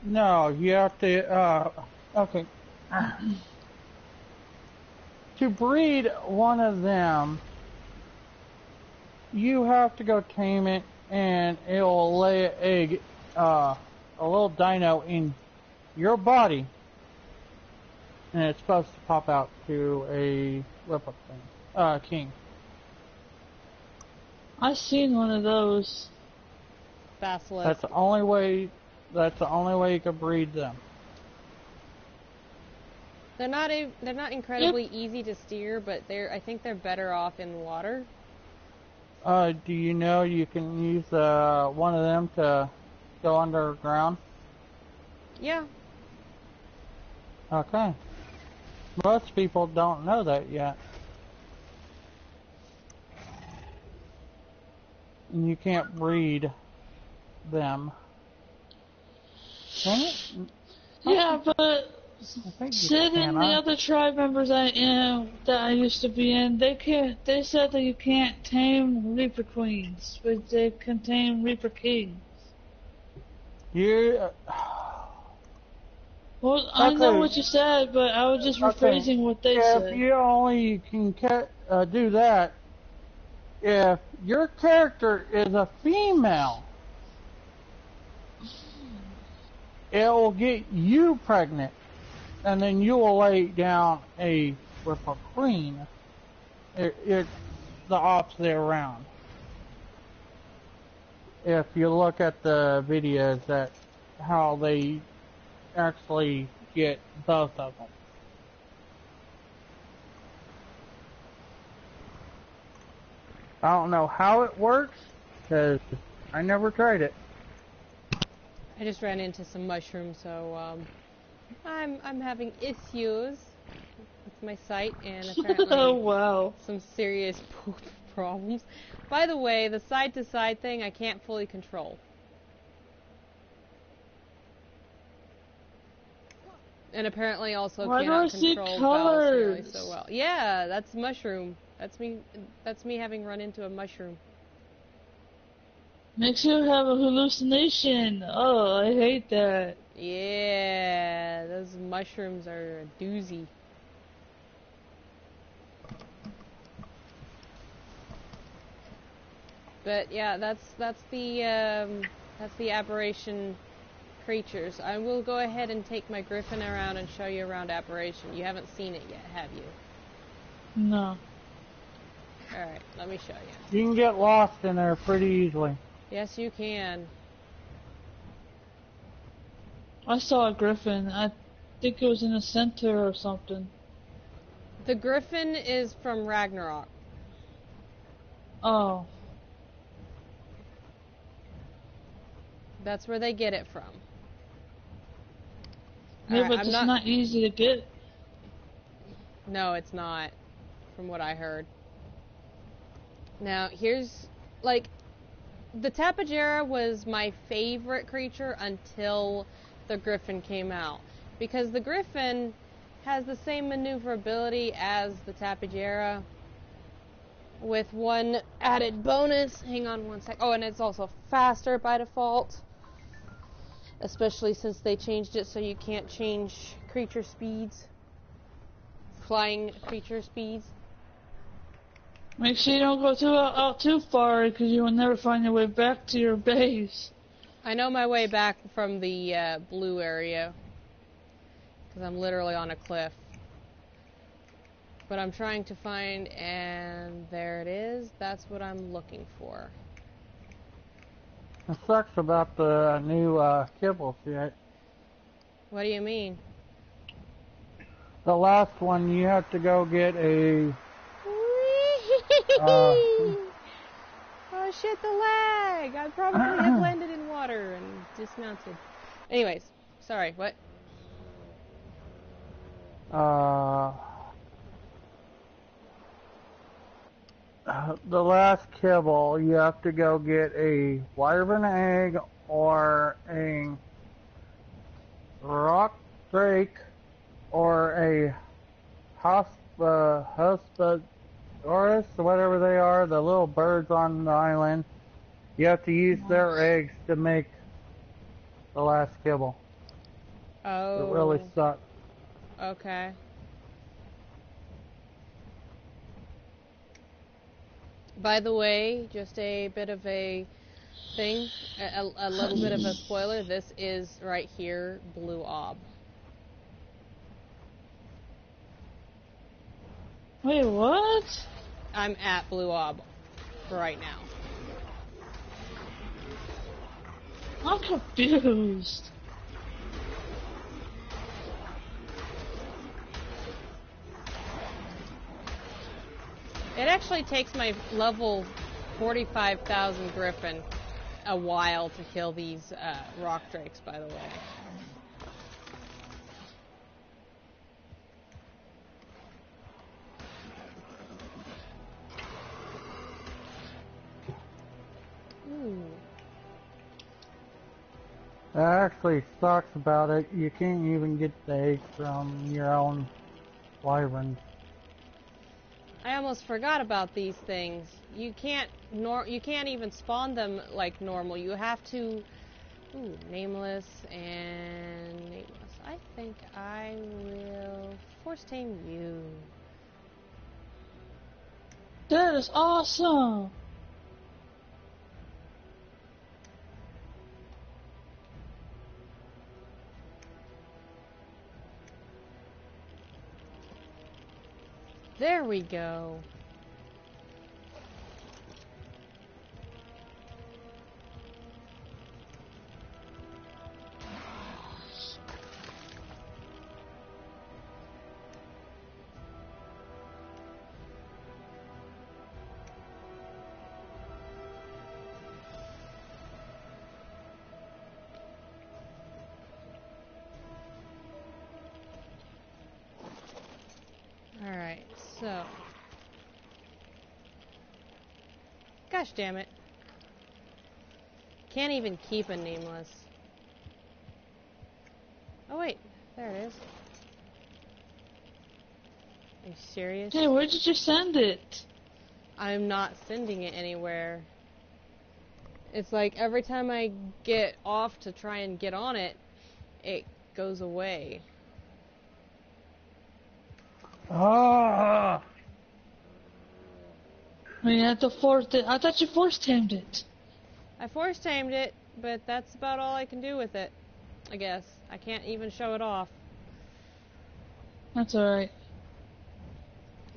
No, you have to. Okay. To breed one of them, you have to go tame it, and it will lay an egg, a little dino in your body, and it's supposed to pop out to a replica king. I've seen one of those. Basilisk. That's the only way. That's the only way you can breed them. They're not incredibly easy to steer, but I think they're better off in water. Do you know you can use one of them to go underground? Yeah. Okay. Most people don't know that yet. And you can't breed them. Can it? Yeah, but Sid and the other tribe members that I used to be in, they said that you can't tame Reaper Queens, but they can tame Reaper Kings. Well, I know what you said, but I was just rephrasing what they said. If you only can do that, if your character is a female, it will get you pregnant, and then you will lay down with a queen. It's the opposite around. If you look at the videos, that how they actually get both of them. I don't know how it works, because I never tried it. I just ran into some mushrooms, so I'm having issues with my site, and apparently oh, wow. some serious poop problems. By the way, the side-to-side thing I can't fully control. And apparently also cannot control Val's really so well. Yeah, that's mushroom. That's me having run into a mushroom. Makes you have a hallucination. Oh, I hate that. Yeah, those mushrooms are a doozy. But yeah, that's the aberration creatures. I will go ahead and take my griffin around and show you around aberration. You haven't seen it yet, have you? No. Alright, let me show you. You can get lost in there pretty easily. Yes, you can. I saw a griffin. I think it was in the center or something. The griffin is from Ragnarok. Oh. That's where they get it from. Yeah, but it's not easy to get. No, it's not, from what I heard. Now, here's, like, the Tapejara was my favorite creature until the Griffin came out. Because the Griffin has the same maneuverability as the Tapejara, with one added bonus. Hang on one sec. Oh, and it's also faster by default. Especially since they changed it so you can't change creature speeds. Flying creature speeds. Make sure you don't go out too far, because you will never find your way back to your base. I know my way back from the blue area, because I'm literally on a cliff. But I'm trying to find, and there it is. That's what I'm looking for. It sucks about the new kibble shit. What do you mean? The last one, you have to go get a... Oh shit, the lag! I probably have landed in water and dismounted. Anyways, sorry, what? The last kibble, you have to go get a wyvern egg or a rock drake or a husbandorus, whatever they are, the little birds on the island. You have to use their eggs to make the last kibble. Oh. It really sucks. Okay. By the way, just a bit of a thing, a little bit of a spoiler. This is right here, Blue Ob. Wait, what? I'm at Blue Ob right now. I'm confused. It actually takes my level 45,000 Griffin a while to kill these rock drakes, by the way. Ooh. That actually sucks about it. You can't even get the eggs from your own wyverns. I almost forgot about these things. You can't even spawn them like normal. You have to nameless and nameless. I think I will force tame you. That is awesome. There we go. Alright, so. Gosh damn it. Can't even keep a nameless. Oh wait, there it is. Are you serious? Hey, where did you send it? I'm not sending it anywhere. It's like every time I get off to try and get on it, it goes away. Ah! I mean, you had to force it. I thought you force tamed it. I force tamed it, but that's about all I can do with it, I guess. I can't even show it off. That's alright.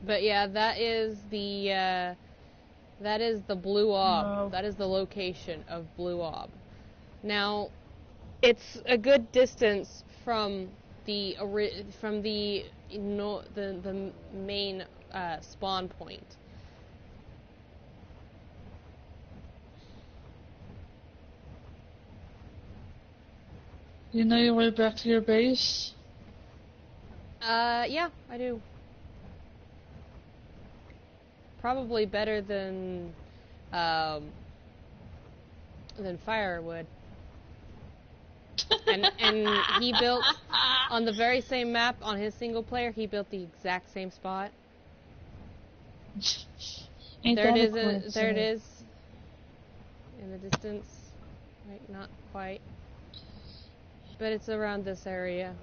But yeah, that is the Blue Ob. No. That is the location of Blue Ob. Now, it's a good distance from the main spawn point. You know your way back to your base? Yeah, I do. Probably better than Firewood. And he built on the very same map on his single player. He built the exact same spot. There it is. There it is. In the distance. Right, not quite. But it's around this area.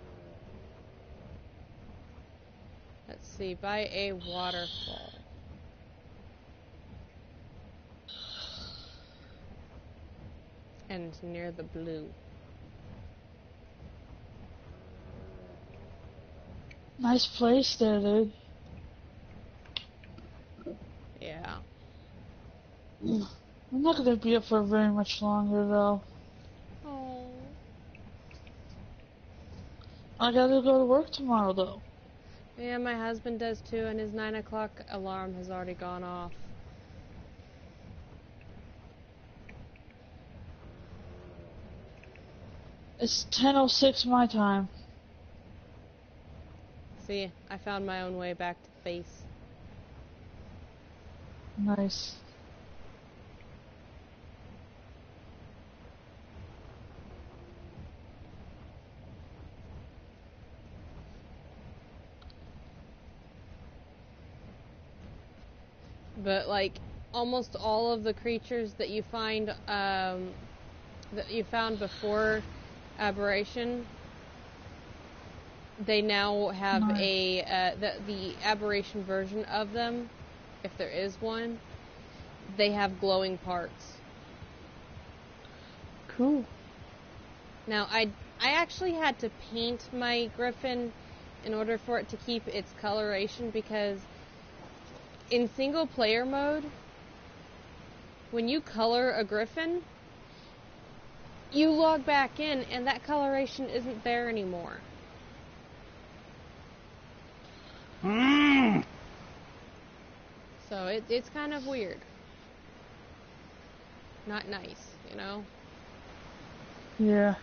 Let's see. By a waterfall. And near the blue. Nice place there, dude. Yeah. I'm not gonna be up for very much longer, though. Oh. I gotta go to work tomorrow, though. Yeah, my husband does too, and his 9 o'clock alarm has already gone off. It's 10:06 my time. See, I found my own way back to base. Nice. But like almost all of the creatures that you find that you found before aberration, they now have nice. the aberration version of them, if there is one. They have glowing parts. Cool. Now I actually had to paint my griffin in order for it to keep its coloration, because in single player mode, when you color a griffin, you log back in and that coloration isn't there anymore. So it's kind of weird. Not nice, you know? Yeah.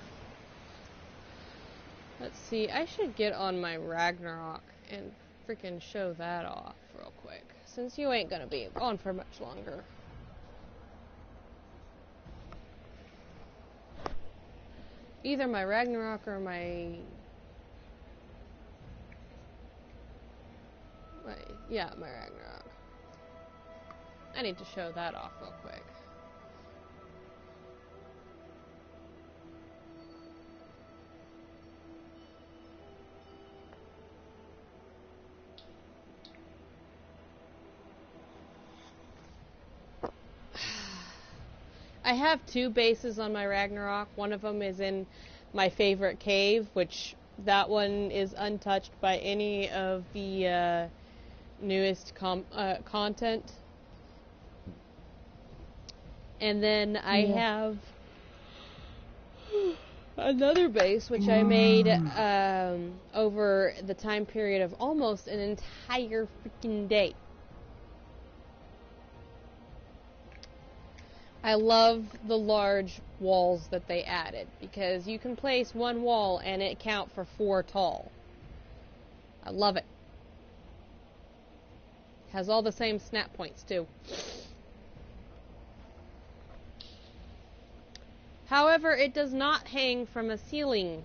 Let's see, I should get on my Ragnarok and freaking show that off real quick, since you ain't gonna be on for much longer. Either my Ragnarok or my Ragnarok. I need to show that off real quick. I have 2 bases on my Ragnarok. One of them is in my favorite cave, which that one is untouched by any of the newest content. And then I have another base, which I made over the time period of almost an entire freaking day. I love the large walls that they added, because you can place one wall and it count for 4 tall. I love it. Has all the same snap points too. However, it does not hang from a ceiling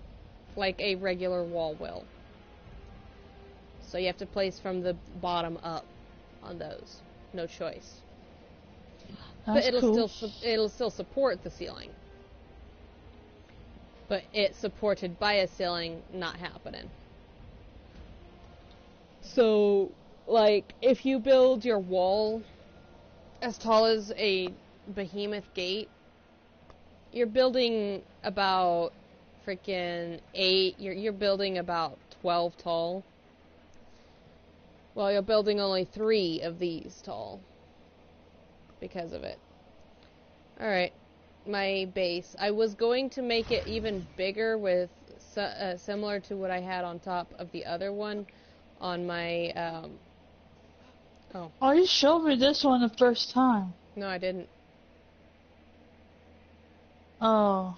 like a regular wall will. So you have to place from the bottom up on those. No choice. That's but cool. it'll still support the ceiling. But it's supported by a ceiling, not happening. So, like, if you build your wall as tall as a behemoth gate, you're building about freaking 8, you're building about 12 tall. Well, you're building only 3 of these tall because of it. Alright, my base. I was going to make it even bigger with similar to what I had on top of the other one on my Oh, you showed me this one the first time. No, I didn't. Oh.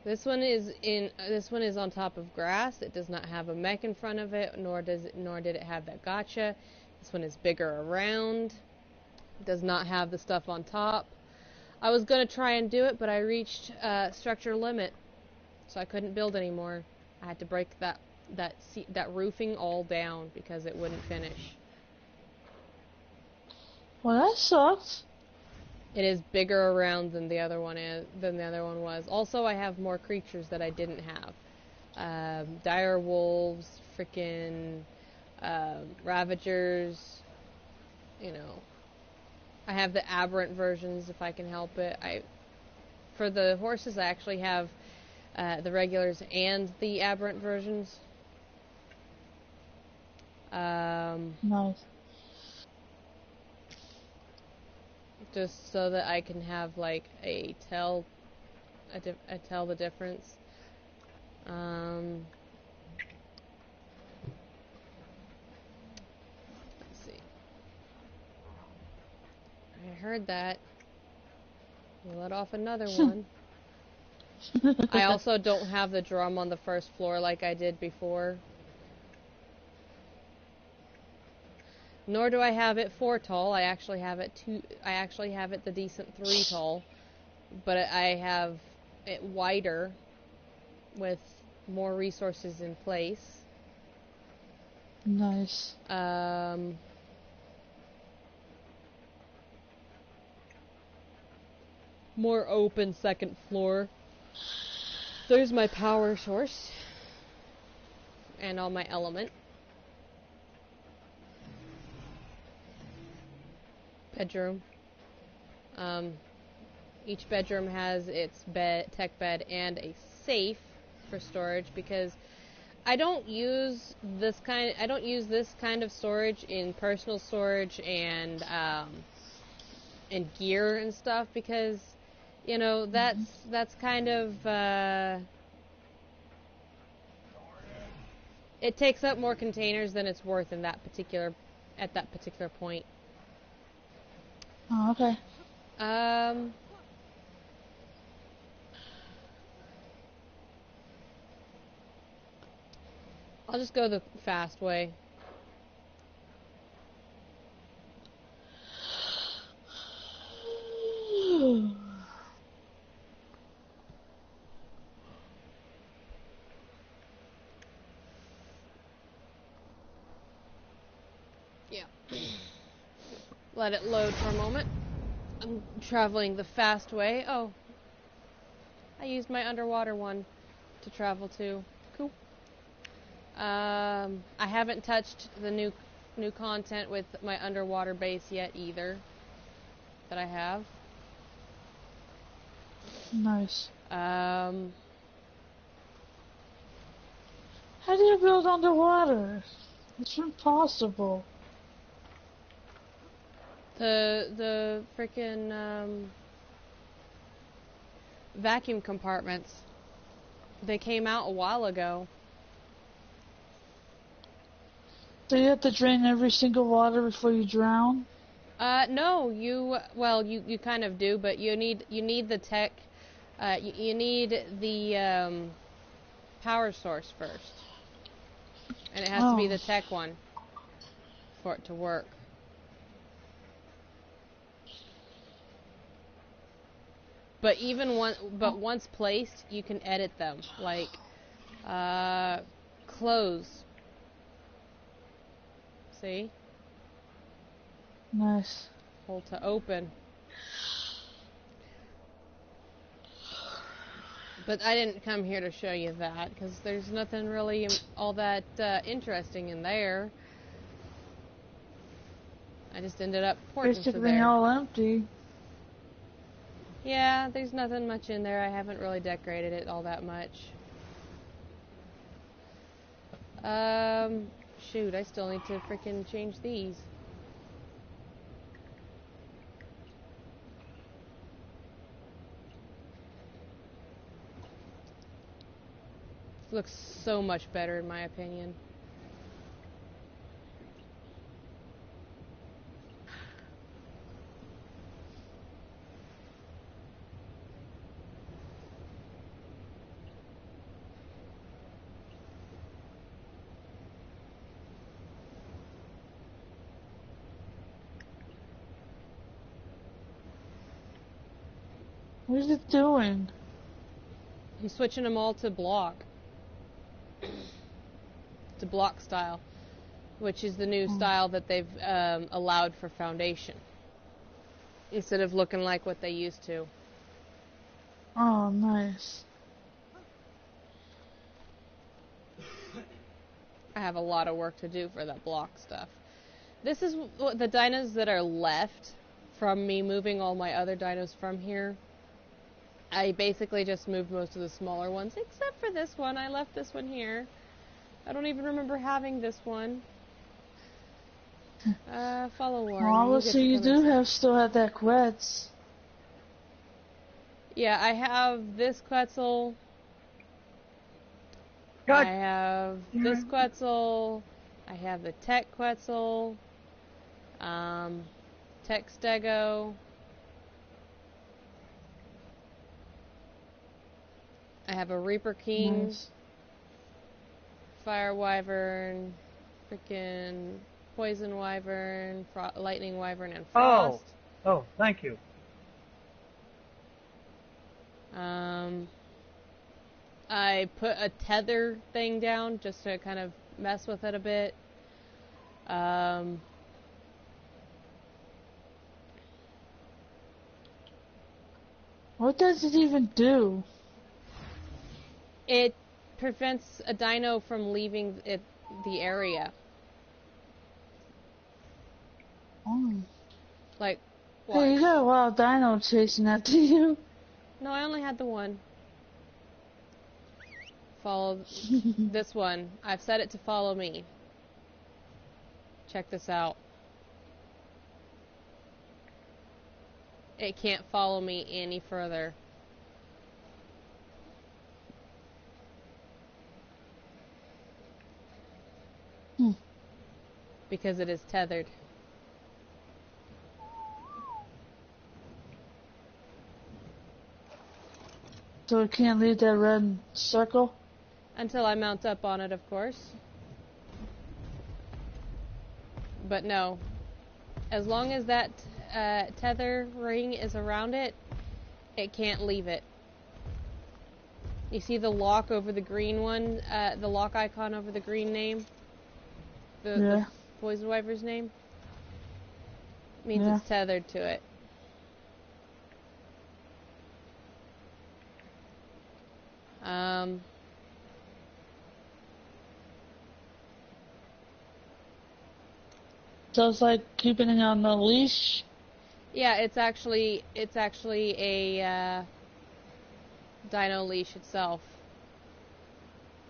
This one is on top of grass. It does not have a mech in front of it, nor did it have that gotcha. This one is bigger around. It does not have the stuff on top. I was gonna try and do it, but I reached structure limit, so I couldn't build anymore. I had to break that roofing all down because it wouldn't finish. Well, that sucks. It is bigger around than the other one was. Also, I have more creatures that I didn't have. Dire wolves, freaking ravagers. You know, I have the aberrant versions if I can help it. For the horses, I actually have the regulars and the aberrant versions. Nice. Just so that I can have like a tell the difference. heard that. You let off another one. I also don't have the drum on the first floor like I did before. Nor do I have it 4 tall. I actually have it the decent 3 tall. But I have it wider with more resources in place. Nice. More open second floor. There's my power source. And all my element. Bedroom. Each bedroom has its tech bed and a safe for storage because I don't use this kind of storage in personal storage and gear and stuff because you know that's kind of it takes up more containers than it's worth at that particular point. Oh, okay. I'll just go the fast way. Yeah. Let it load for a moment. I'm traveling the fast way. Oh. I used my underwater one to travel to. Cool. I haven't touched the new content with my underwater base yet either. That I have. Nice. How do you build underwater? It's impossible. The frickin' vacuum compartments. They came out a while ago. Do you have to drain every single water before you drown? No, you kind of do, but you need the tech, you need the power source first. And it has to be the tech one for it to work. But once placed, you can edit them, like close. See? Nice. Hold to open. But I didn't come here to show you that, because there's nothing really all that interesting in there. I just ended up porting to there. Basically all empty. Yeah, there's nothing much in there. I haven't really decorated it all that much. Shoot, I still need to freaking change these. This looks so much better in my opinion. What is it doing? He's switching them all to block. To block style. Which is the new style that they've allowed for foundation. Instead of looking like what they used to. Oh, nice. I have a lot of work to do for that block stuff. This is what the dinos that are left from me moving all my other dinos from here. I basically just moved most of the smaller ones, except for this one. I left this one here. I don't even remember having this one. Follow warning. Well, obviously you still have that Quetz. Yeah, I have this Quetzal. God. I have this Quetzal. I have the Tech Quetzal. Tech Stego. I have a Reaper King, Nice. Fire Wyvern, freaking Poison Wyvern, Lightning Wyvern, and Frost. Oh, thank you. I put a tether thing down just to kind of mess with it a bit. What does it even do? It prevents a dino from leaving the area. Oh. Like, what? Hey, you got a wild dino chasing after you. No, I only had the one. Follow this one. I've set it to follow me. Check this out. It can't follow me any further. Because it is tethered. So it can't leave that red circle? Until I mount up on it, of course. But no. As long as that tether ring is around it, it can't leave it. You see the lock over the green one? The lock icon over the green name? The Poison Wyvern's name? Means it's tethered to it. So it's like keeping it on the leash? Yeah, it's actually a dino leash itself.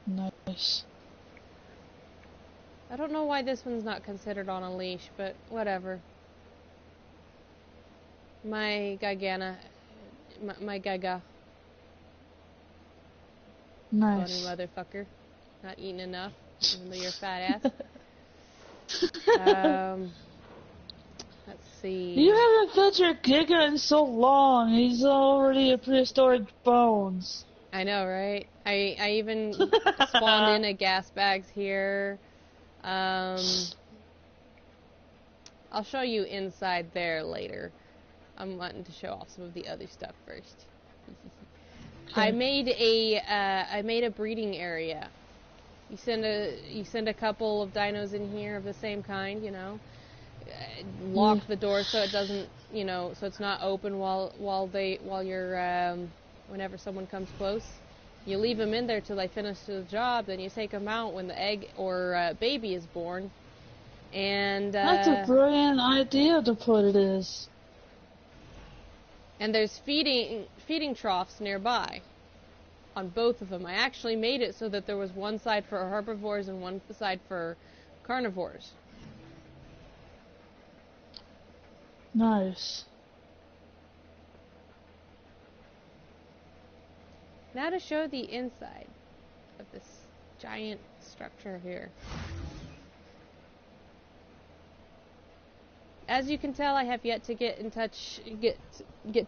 Nice. I don't know why this one's not considered on a leash, but whatever. My Gaga. Nice. Funny motherfucker. Not eating enough, even though you're a fat ass. Let's see. You haven't fed your Giga in so long. He's already a prehistoric bones. I know, right? I even spawned in a gas bags here. I'll show you inside there later. I'm wanting to show off some of the other stuff first. Okay. I made a breeding area. You send a couple of dinos in here of the same kind, you know. Lock the door so it doesn't, you know, so it's not open while you're whenever someone comes close. You leave them in there till they finish the job, then you take them out when the egg or baby is born. And that's a brilliant idea to put it is. And there's feeding troughs nearby on both of them. I actually made it so that there was one side for herbivores and one side for carnivores. Nice. Now to show the inside of this giant structure here. As you can tell, I have yet to get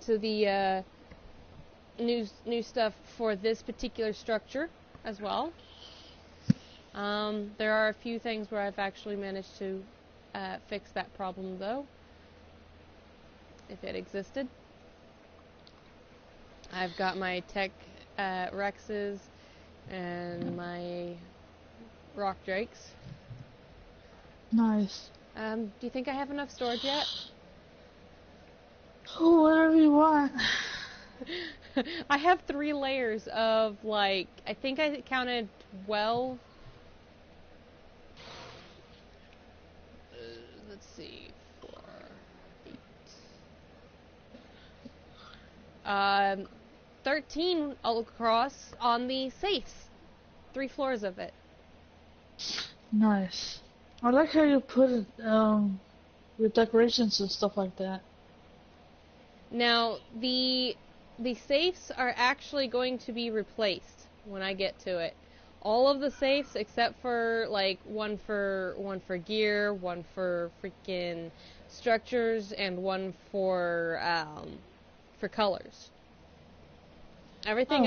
to the new stuff for this particular structure as well. There are a few things where I've actually managed to fix that problem, though, if it existed. I've got my tech Rexes and my rock drakes. Nice. Do you think I have enough storage yet? Oh, whatever you want. I have 3 layers of, like, I think I counted 12. Let's see, 4, 8. 13 all across on the safes. 3 floors of it. Nice. I like how you put it, your decorations and stuff like that. Now, the safes are actually going to be replaced when I get to it. All of the safes except for like one for gear, one for freaking structures, and one for colors. Everything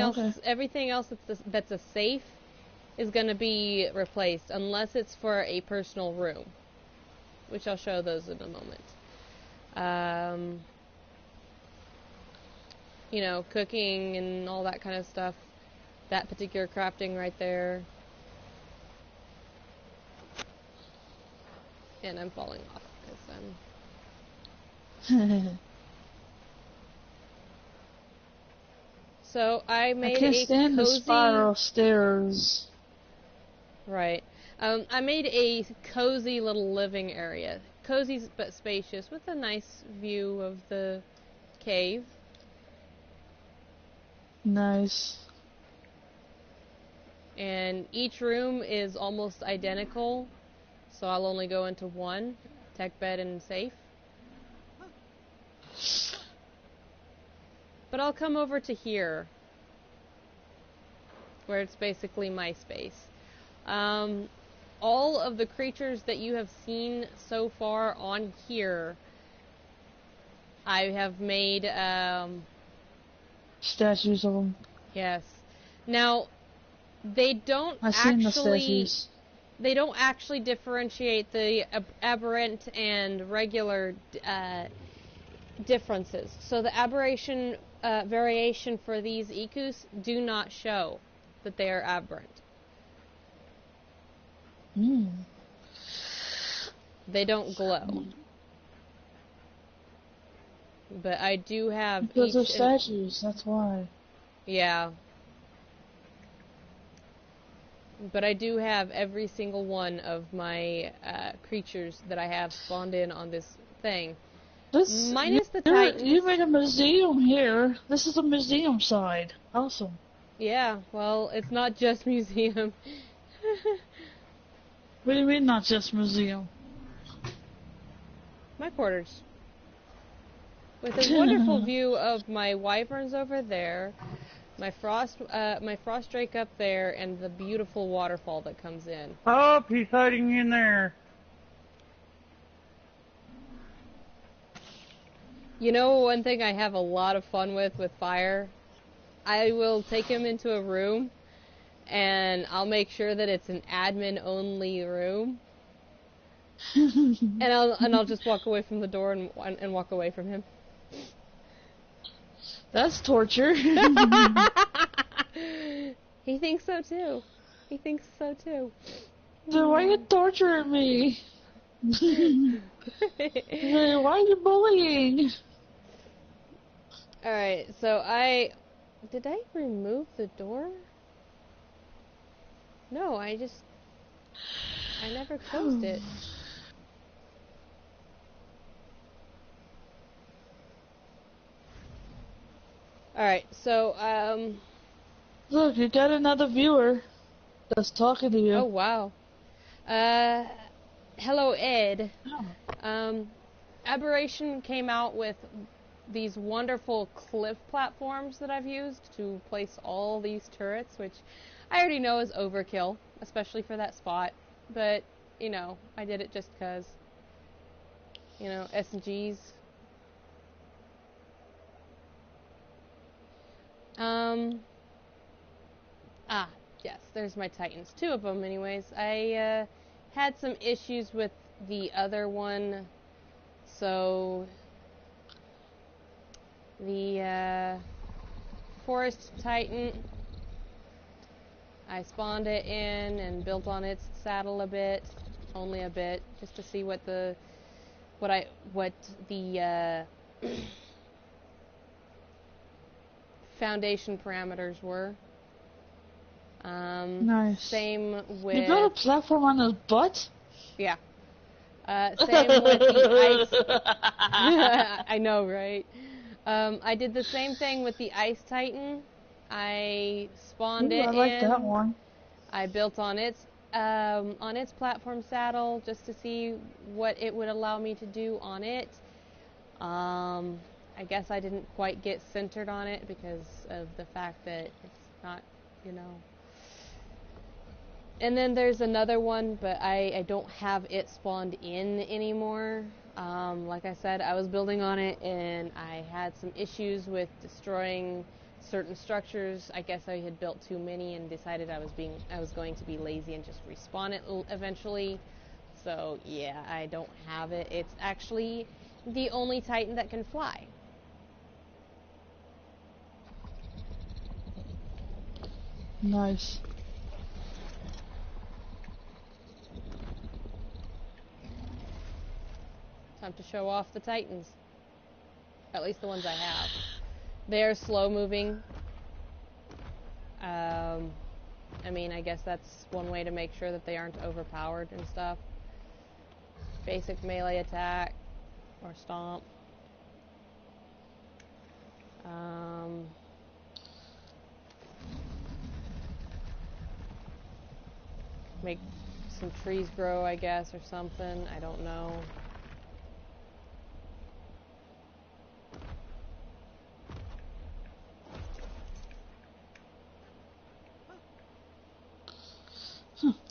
else that's a safe is going to be replaced unless it's for a personal room, which I'll show those in a moment. You know, cooking and all that kind of stuff. That particular crafting right there. And I'm falling off because I'm... So I made I can't stand the spiral stairs. Right. I made a cozy little living area. Cozy but spacious with a nice view of the cave. Nice. And each room is almost identical, so I'll only go into one, tech bed and safe. But I'll come over to here, where it's basically my space. All of the creatures that you have seen so far on here, I have made, statues of them. Yes. Now, they don't actually differentiate the aberrant and regular differences. So the aberration variation for these ikus do not show that they are aberrant. They don't glow. But I do have because they're statues, that's why. Yeah. But I do have every single one of my creatures that I have spawned in on this thing. Minus the Titans. You made a museum here. This is a museum side. Awesome. Yeah, well, it's not just museum. What do you mean not just museum? My quarters. With a wonderful view of my wyverns over there, my frost drake up there, and the beautiful waterfall that comes in. Oh, he's hiding in there. You know, one thing I have a lot of fun with fire? I will take him into a room, and I'll make sure that it's an admin-only room. and I'll just walk away from the door and walk away from him. That's torture. He thinks so too. He thinks so too. So why are you torturing me? Why are you bullying? Alright, so did I remove the door? No, I never closed it. Alright, so, Look, you got another viewer that's talking to you. Oh, wow. Hello, Ed. Oh. Aberration came out with these wonderful cliff platforms that I've used to place all these turrets, which I already know is overkill, especially for that spot. But, you know, I did it just because, you know, S&Gs. Yes, there's my Titans. 2 of them, anyways. I, had some issues with the other one, so the, Forest Titan, I spawned it in and built on its saddle a bit, only a bit, just to see what the foundation parameters were. Nice. Same with... You built a platform on his butt? Yeah. Same with the ice... I know, right? I did the same thing with the Ice Titan. I spawned it in. I like that one. I built on its platform saddle just to see what it would allow me to do on it. I guess I didn't quite get centered on it because of the fact that it's not, you know. And then there's another one, but I don't have it spawned in anymore. Like I said, I was building on it and I had some issues with destroying certain structures. I guess I had built too many and decided I was going to be lazy and just respawn it eventually. So yeah, I don't have it. It's actually the only Titan that can fly. Nice. Time to show off the Titans. At least the ones I have. They're slow moving. I mean, I guess that's one way to make sure that they aren't overpowered and stuff. Basic melee attack or stomp. Make some trees grow, I guess, or something. I don't know.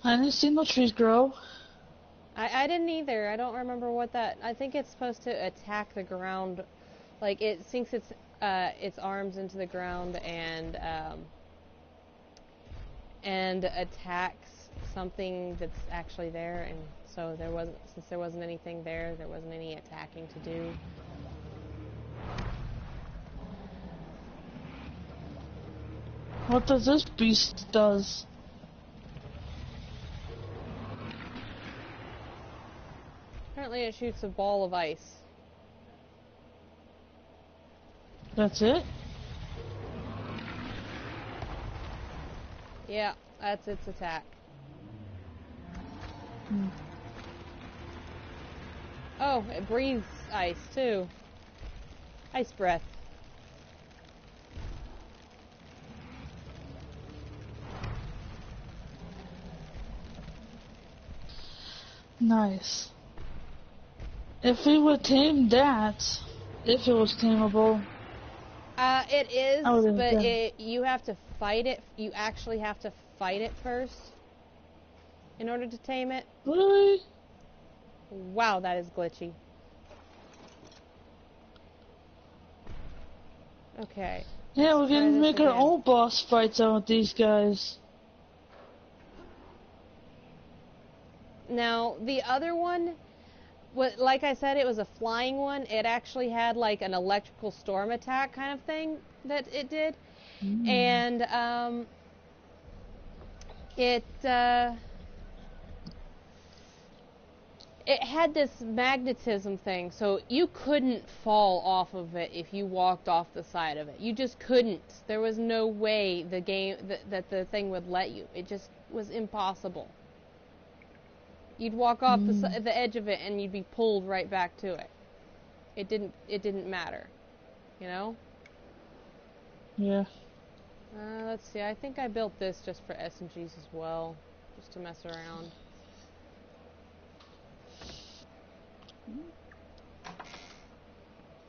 I didn't see no trees grow. I didn't either. I don't remember what that... I think it's supposed to attack the ground. Like, it sinks its arms into the ground and attacks something that's actually there. And so since there wasn't anything there wasn't any attacking to do. What does this beast does? Apparently it shoots a ball of ice. That's it? Yeah, that's its attack. Oh, it breathes ice too. Ice breath. Nice. If we would tame that, if it was tameable. It is, but you have to fight it. You actually have to fight it first in order to tame it. Really? Wow, that is glitchy. Okay. Yeah, we're gonna make our own boss fights out with these guys. Now, the other one, like I said, it was a flying one. It actually had like an electrical storm attack kind of thing that it did. And it had this magnetism thing, so you couldn't fall off of it if you walked off the side of it. You just couldn't. There was no way the game that the thing would let you. It just was impossible. You'd walk off the edge of it and you'd be pulled right back to it. It didn't matter, you know? Yeah. Let's see. I think I built this just for SMGs as well, just to mess around.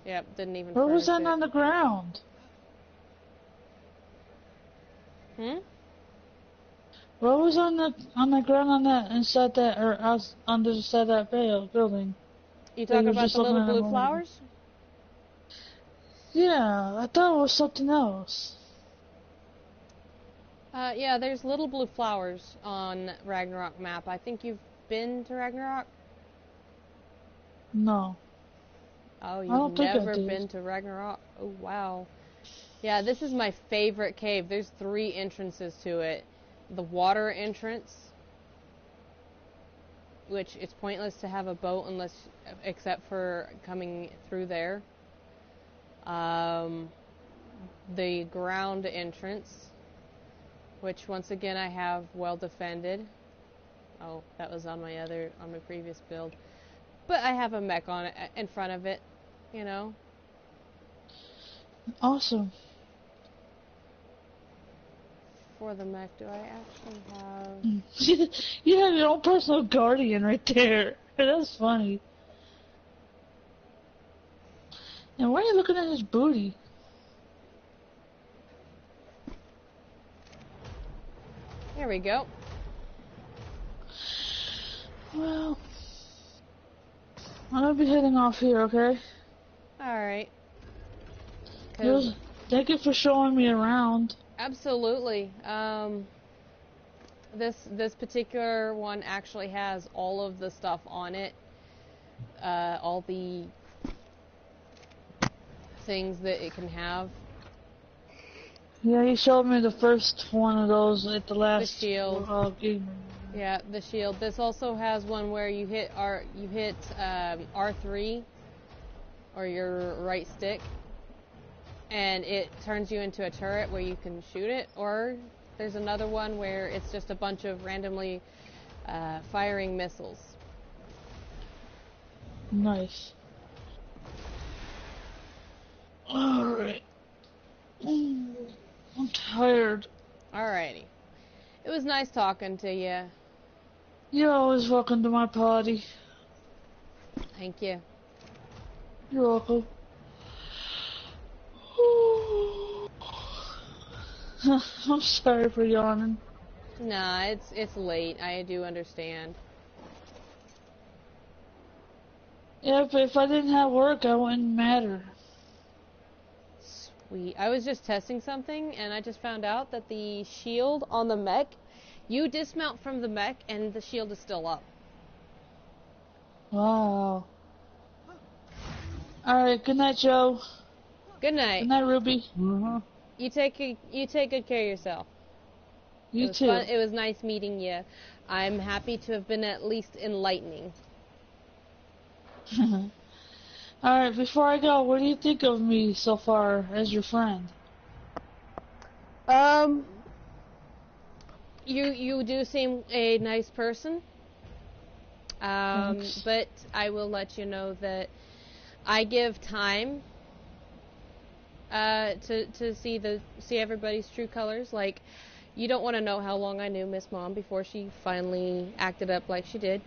Yep, didn't even. Where was that on the ground? What was on the ground on that inside that or out under the side of that building? You talking about the little blue flowers? Yeah, I thought it was something else. Yeah, there's little blue flowers on Ragnarok map. I think you've been to Ragnarok? No. Oh, you've never been to Ragnarok? Oh, wow. Yeah, this is my favorite cave. There's 3 entrances to it. The water entrance, which it's pointless to have a boat except for coming through there. The ground entrance, which once again I have well defended. Oh, that was on my previous build. But I have a mech on it in front of it, you know. Awesome. For the mech, do I actually have... You have your own personal guardian right there. That's funny. And why are you looking at his booty? Here we go. Well, I'm gonna be heading off here, okay? Alright. Thank you for showing me around. Absolutely. This particular one actually has all of the stuff on it. All the things that it can have. Yeah, he showed me the first one of those at the last the shield. Game. Yeah, the shield. This also has one where you hit R3 or your right stick, and it turns you into a turret where you can shoot it. Or there's another one where it's just a bunch of randomly firing missiles. Nice. Alright. I'm tired. Alrighty. It was nice talking to you. You're always welcome to my party. Thank you. You're welcome. I'm sorry for yawning. Nah, it's late. I do understand. Yeah, but if I didn't have work, I wouldn't matter. Sweet. I was just testing something, and I just found out that the shield on the mech, you dismount from the mech, and the shield is still up. Wow. Alright, good night, Joe. Good night. Good night, Ruby. Mm-hmm. You take good care of yourself. You too. Fun. It was nice meeting you. I'm happy to have been at least enlightening. Alright, before I go, what do you think of me so far as your friend? You do seem a nice person. But I will let you know that I give time to see everybody's true colors. Like, you don't want to know how long I knew Miss Mom before she finally acted up like she did.